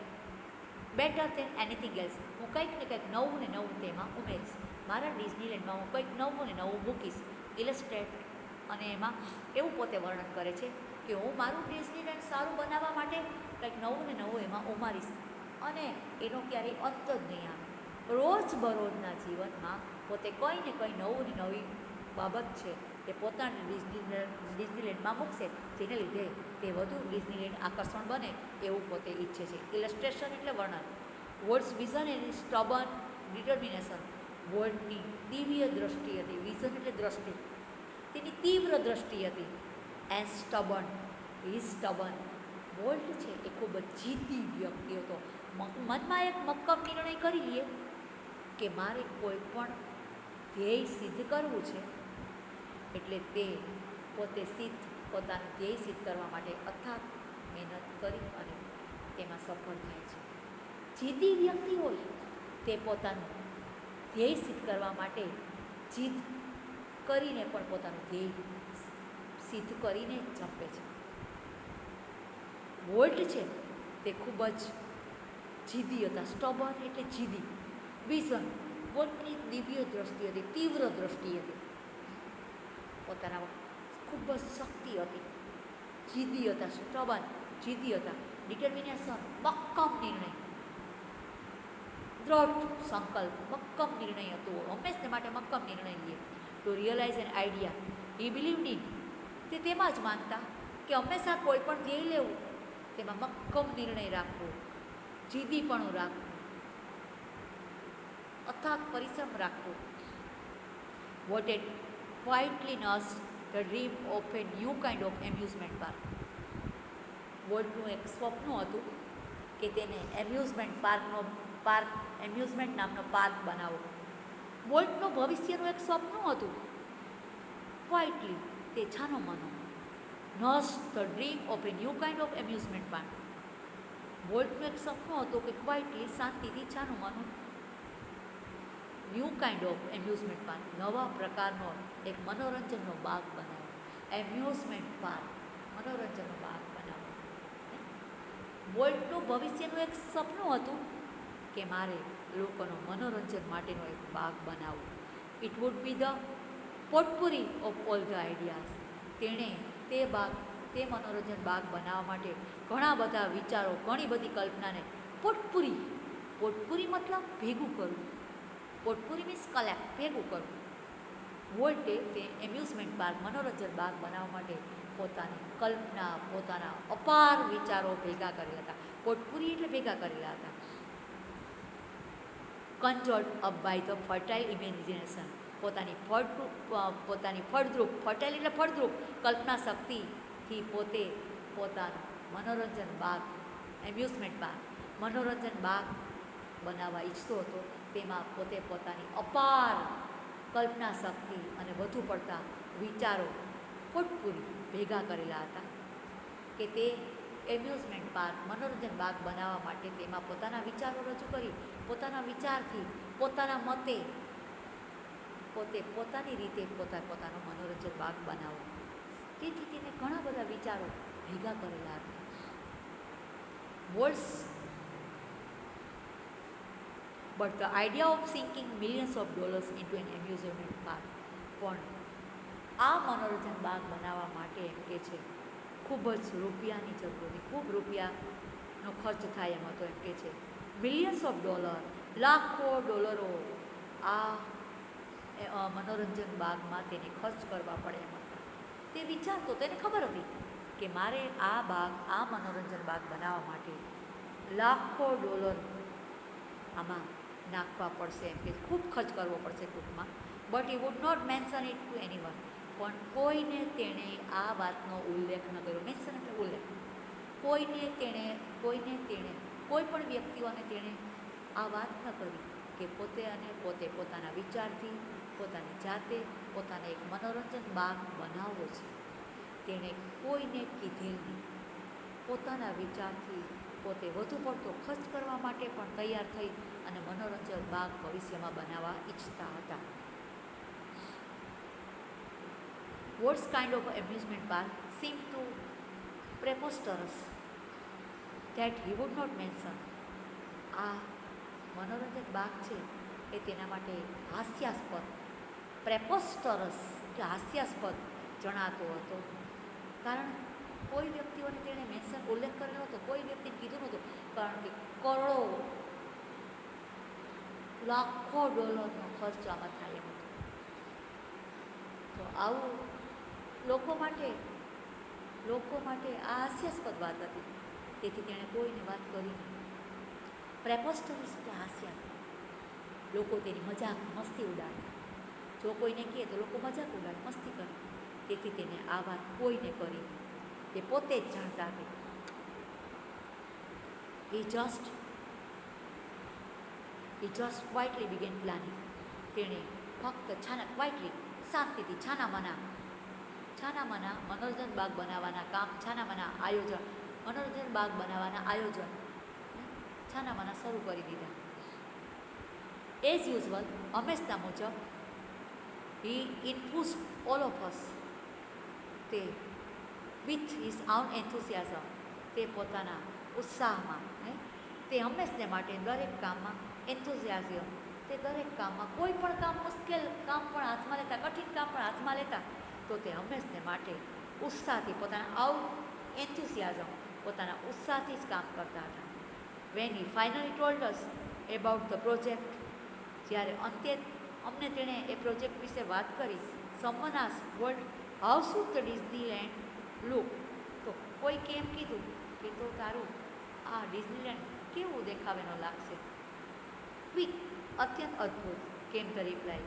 બેટર દેન એનીથિંગ એલ્સ, હું કંઈક ને કંઈક નવું ને નવું તેમાં ઉમેરીશ. મારા ડિઝનીલેન્ડમાં હું કંઈક નવું ને નવું મૂકીશ. ઇલસ્ટ્રેટ, અને એમાં એવું પોતે વર્ણન કરે છે કે હું મારું ડિઝનીલેન્ડ સારું બનાવવા માટે કંઈક નવું ને નવું એમાં ઉમારીશ અને એનો ક્યારેય અંત જ નહીં આવે. રોજબરોજના જીવનમાં પોતે કંઈ ને કંઈ નવું ને નવી બાબત છે એ પોતાની ડિઝનીલેન્ડમાં મૂકશે, જેને લીધે તે વધુ ડિઝનીલેન્ડ આકર્ષણ બને એવું પોતે ઈચ્છે છે. ઇલસ્ટ્રેશન એટલે વર્ણન. Walt's vision and stubborn determination. વર્ડની દિવ્ય દ્રષ્ટિ હતી. વિઝન એટલે દ્રષ્ટિ, તેની તીવ્ર દ્રષ્ટિ હતી. એન્ડ સ્ટબન, વોલ્ટ છે એ ખૂબ જ જીદી વ્યક્તિ હતો. મનમાં એક મક્કમ નિર્ણય કરી લઈએ કે મારે કોઈ પણ ધ્યેય સિદ્ધ કરવું છે, એટલે તે પોતાનું ધ્યેય સિદ્ધ કરવા માટે અથાગ મહેનત કરી અને તેમાં સફળ થાય છે. જીદી વ્યક્તિ હોય તે પોતાનું ધ્યેય સિદ્ધ કરવા માટે જીદ કરીને પણ પોતાનું ધ્યેય સિદ્ધ કરીને જંપે છે. વોલ્ટ છે તે ખૂબ જ જીદી હતા. સ્ટબન એટલે જીદી. વિઝન, વોલ્ટની દિવ્ય દ્રષ્ટિ હતી, તીવ્ર દ્રષ્ટિ હતી. પોતાના ખૂબ જ શક્તિ હતી. જીદી હતા. સ્ટબન, જીદી હતા. ડિટર્મિનેશન, મક્કમ નિર્ણય. દ્રઢ સંકલ્પ, મક્કમ નિર્ણય હતો. હંમેશને માટે મક્કમ નિર્ણય લઈએ. To realise an idea, he believed in. તે તેમાં જ માનતા કે હંમેશા કોઈ પણ ધ્યેય લેવું તેમાં મક્કમ નિર્ણય રાખવો, જીદીપણું રાખવું, અથાગ પરિશ્રમ રાખવો. Walt had quietly nurse the dream of a new kind of amusement park. વોલ્ટનું એક સ્વપ્ન હતું કે તેને એમ્યુઝમેન્ટ નામનો પાર્ક બનાવો. વોલ્ટનું ભવિષ્યનું એક સ્વપ્ન હતું. ક્વાઇટલી, તે છાનો માનો. Nurse the dream of a new kind of amusement park. વોલ્ટનું એક સપનું હતું કે ક્વાઇટલી, શાંતિથી છાનું માનું new kind of amusement park, નવા પ્રકારનો એક મનોરંજનનો બાગ બનાવો. એમ્યુઝમેન્ટ પાર્ક, મનોરંજનનો બાગ બનાવો. વોલ્ટનું ભવિષ્યનું એક સપનું હતું કે મારે લોકોનો મનોરંજન માટેનો એક બાગ બનાવવો. It would be the potpourri of all the ideas. તેણે તે મનોરંજન બાગ બનાવવા માટે ઘણા બધા વિચારો, ઘણી બધી કલ્પનાને પોટપુરી મતલબ ભેગું કરવું. પોટપુરી મીન્સ કલેક્ટ, ભેગું કરવું. વોલ્ટે તે એમ્યુઝમેન્ટ પાર્ક, મનોરંજન બાગ બનાવવા માટે પોતાની કલ્પના, પોતાના અપાર વિચારો ભેગા કરેલા હતા. પોટપુરી એટલે ભેગા કરેલા હતા. Conjured up by the fertile imagination, પોતાની ફળદ્રુપ, ફર્ટાઇલ એટલે ફળદ્રુપ કલ્પના શક્તિથી પોતે પોતાનું મનોરંજન બાગ, એમ્યુઝમેન્ટ પાર્ક, મનોરંજન બાગ બનાવવા ઈચ્છતો હતો. તેમાં પોતે પોતાની અપાર કલ્પના શક્તિ અને વધુ પડતા વિચારો પોટપુરી ભેગા કરેલા હતા કે તે એમ્યુઝમેન્ટ પાર્ક, મનોરંજન બાગ બનાવવા માટે તેમાં પોતાના વિચારો રજૂ કરી, પોતાના વિચારથી, પોતાના મતે પોતે પોતાની રીતે પોતાનો મનોરંજન બાગ બનાવો. તેથી તેને ઘણા બધા વિચારો ભેગા કરેલા હતા. But the idea of sinking millions of dollars into an amusement park, પણ આ મનોરંજન બાગ બનાવવા માટે એમ કે છે ખૂબ જ રૂપિયાની જરૂર હતી, ખૂબ રૂપિયાનો ખર્ચ થાય એમ હતો. એમ કે છે મિલિયન્સ ઓફ ડોલર, લાખો ડોલરો આ મનોરંજન બાગમાં તેને ખર્ચ કરવા પડે એમ હતા. તે વિચારતો, તેને ખબર હતી કે મારે આ મનોરંજન બાગ બનાવવા માટે લાખો ડોલર આમાં નાખવા પડશે, એમ કે ખૂબ ખર્ચ કરવો પડશે ટૂંકમાં. But he would not mention it to anyone, પણ કોઈને તેણે આ વાતનો ઉલ્લેખ ન કર્યો. મેન્શન એટલે ઉલ્લેખ. કોઈ પણ વ્યક્તિઓને તેણે આ વાત ન કરી કે પોતે પોતાના વિચારથી, પોતાની જાતે પોતાને એક મનોરંજન બાગ બનાવવો છે. તેણે કોઈને કીધેલ નહીં. પોતાના વિચારથી પોતે વધુ પડતો ખર્ચ કરવા માટે પણ તૈયાર થઈ અને મનોરંજન બાગ ભવિષ્યમાં બનાવવા ઈચ્છતા હતા. What kind of amusement park seemed to preposterous that he would not mention. આ મનોરંજન બાગ છે એ તેના માટે હાસ્યાસ્પદ, પ્રેપોસ્ટરસ એટલે હાસ્યાસ્પદ જણાતો હતો. કારણ કોઈ વ્યક્તિઓને તેણે ઉલ્લેખ કરેલો હતો, કોઈ વ્યક્તિને કીધું નહોતું. કારણ કે કરોડો, લાખો ડોલરનો ખર્ચ આમાં થાય એમ હતો. તો આવું લોકો માટે આ હાસ્યાસ્પદ વાત હતી. તેથી તેણે કોઈને વાત કરી નહીં. પ્રેપોસ્ટરસ એટલે હાસ્યા. લોકો તેની મજાક મસ્તી ઉડાડતા. જો કોઈને કહે તો લોકો મજાક ઉડાડે, મસ્તી કરે. તેથી તેને આ વાત કોઈને કરી, તે પોતે જ જાણતા હતા. He just quietly began planning. તેણે ફક્ત ક્વાઇટલી, શાંતિથી, છાનામાના મનોરંજન બાગ બનાવવાના આયોજન છાનામાના શરૂ કરી દીધા. એઝ યુઝવલ, હંમેશના મુજબ, હી ઇન્ફ્લુઅન્સ્ડ ઓલ ઓફ અસ. તે વિથ હિઝ ઓન એન્થુસિયાઝમ, તે પોતાના ઉત્સાહમાં, તે હંમેશને માટે દરેક કામમાં એન્થુસિયાઝમ, તે દરેક કામમાં કોઈ પણ કામ, મુશ્કેલ કામ પણ હાથમાં લેતા, કઠિન કામ પણ હાથમાં લેતા, તો તે હંમેશને માટે ઉત્સાહથી પોતાના ઉત્સાહથી જ કામ કરતા હતા. When he finally told us about the project, જ્યારે અંતે અમને તેણે એ પ્રોજેક્ટ વિશે વાત કરી. Someone asked world how should the Disneyland look. તો કોઈ કેમ કીધું કે તો તારું આ ડિઝનીલેન્ડ કેવું દેખાવેનો લાગશે. ક્વિક, અત્યંત અદ્ભુત, કેમ ધ રિપ્લાય.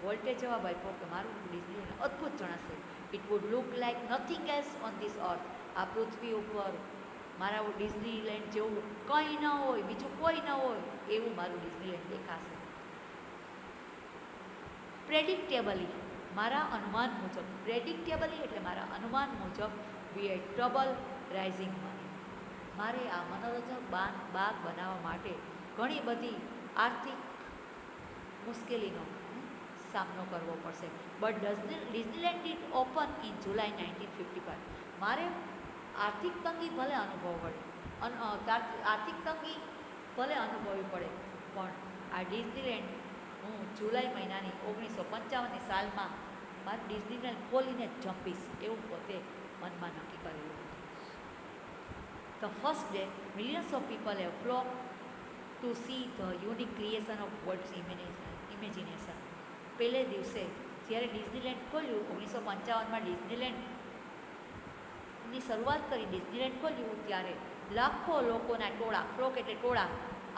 વોલ્ટે જવાબ આપ્યો કે મારું ડિઝનીલેન્ડ અદ્ભુત જણાશે. It would look like nothing else on this અર્થ. આ પૃથ્વી ઉપર મારા ડિઝનીલેન્ડ જેવું કંઈ ન હોય, બીજું કોઈ ન હોય એવું મારું ડિઝનીલેન્ડ દેખાશે. પ્રેડિક્ટેબલી, મારા અનુમાન મુજબ, પ્રેડિક્ટેબલી એટલે મારા અનુમાન મુજબ, વી હેડ ટ્રબલ રાઇઝિંગ મની. મારે આ મનોરંજન બાગ બનાવવા માટે ઘણી બધી આર્થિક મુશ્કેલીનો સામનો કરવો પડશે. But Disneyland did open in July 1955. મારે આર્થિક તંગી ભલે અનુભવવી પડે, પણ આ ડિઝનીલેન્ડ હું જુલાઈ મહિનાની 1955ની સાલમાં મારે ડિઝનીલેન્ડ ખોલીને જ જંપીશ એવું પોતે મનમાં નક્કી કરેલું હતું. The first day millions of people have flock to see the unique creation of world's imagination. પહેલે દિવસે જ્યારે ડિઝનીલેન્ડ ખોલ્યું 1955માં ડિઝનીલેન્ડની શરૂઆત કરી, ડિઝનીલેન્ડ ખોલ્યું ત્યારે લાખો લોકોના ટોળા, ફ્લોક એટલે ટોળા,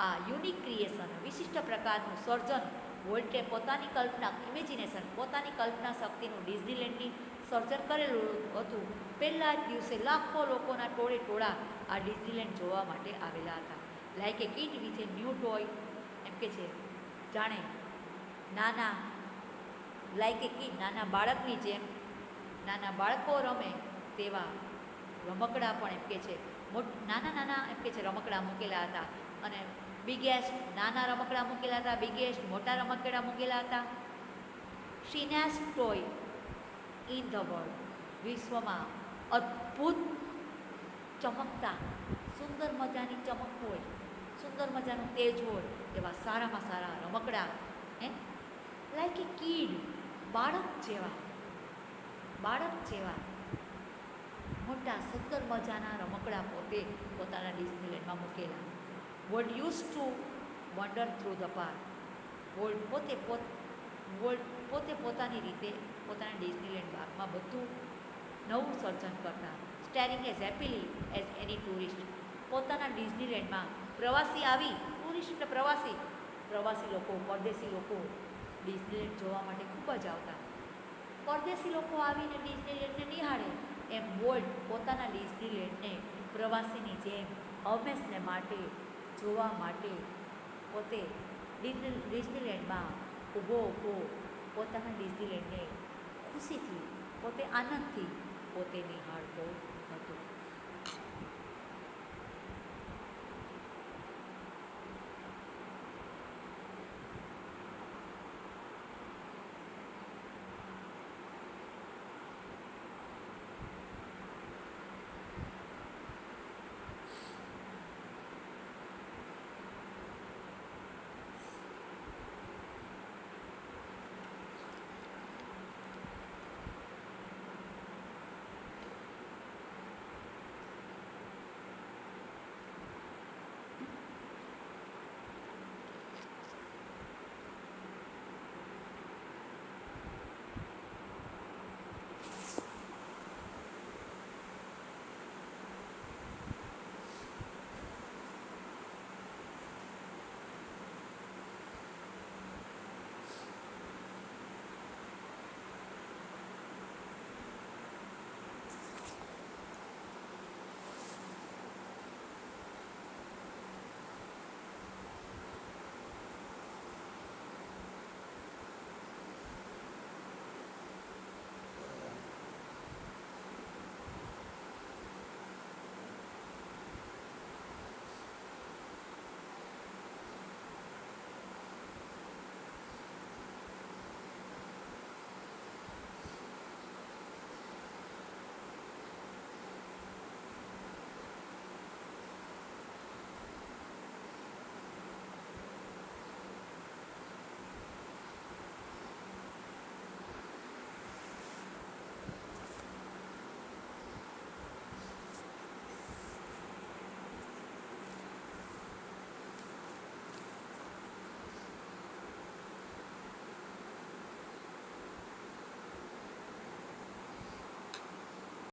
આ યુનિક ક્રિએશન વિશિષ્ટ પ્રકારનું સર્જન વોલ્ટે પોતાની કલ્પના ઇમેજિનેશન પોતાની કલ્પના શક્તિનું ડિઝનીલેન્ડની સર્જન કરેલું હતું. પહેલા જ દિવસે લાખો લોકોના ટોળા આ ડિઝનીલેન્ડ જોવા માટે આવેલા હતા. Like a kid with a new toy, એમ કે છે જાણે નાના લાઈક એ કિડ નાના બાળકની જેમ નાના બાળકો રમે તેવા રમકડા પણ એમ કે છે નાના એમ કે છે રમકડા મૂકેલા હતા. અને બિગેસ્ટ નાના રમકડા મૂકેલા હતા, બિગેસ્ટ મોટા રમકડા મૂકેલા હતા. શિનેસ્ટ ટોય ઇન ધ વર્લ્ડ, વિશ્વમાં અદ્ભુત ચમકતા સુંદર મજાની ચમક હોય, સુંદર મજાનું તેજ હોય એવા સારામાં સારા રમકડા, લાઈક એ કીડ બાળક જેવા મોટા સુંદર મજાના રમકડા પોતે પોતાના ડિઝનીલેન્ડમાં મૂકેલા. World use to wonder through the park. World પોતે પોતાની રીતે પોતાના ડિઝનીલેન્ડ પાર્કમાં બધું નવું સર્જન કરતા. સ્ટેરિંગ એઝ હેપીલી એઝ એની ટુરિસ્ટ. પોતાના ડિઝનીલેન્ડમાં પ્રવાસી આવી, ટુરિસ્ટ એટલે પ્રવાસી લોકો, પરદેશી લોકો ડિઝનીલેન્ડ જોવા માટે ખૂબ જ આવતા. પરદેશી લોકો આવીને ડિઝનીલેન્ડને નિહાળે એમ વોલ્ટ પોતાના ડિઝનીલેન્ડને પ્રવાસીની જેમ હંમેશને માટે જોવા માટે પોતે ડિઝનીલેન્ડમાં ઊભો પોતાના ડિઝનીલેન્ડને ખુશીથી પોતે આનંદથી પોતે નિહાળતો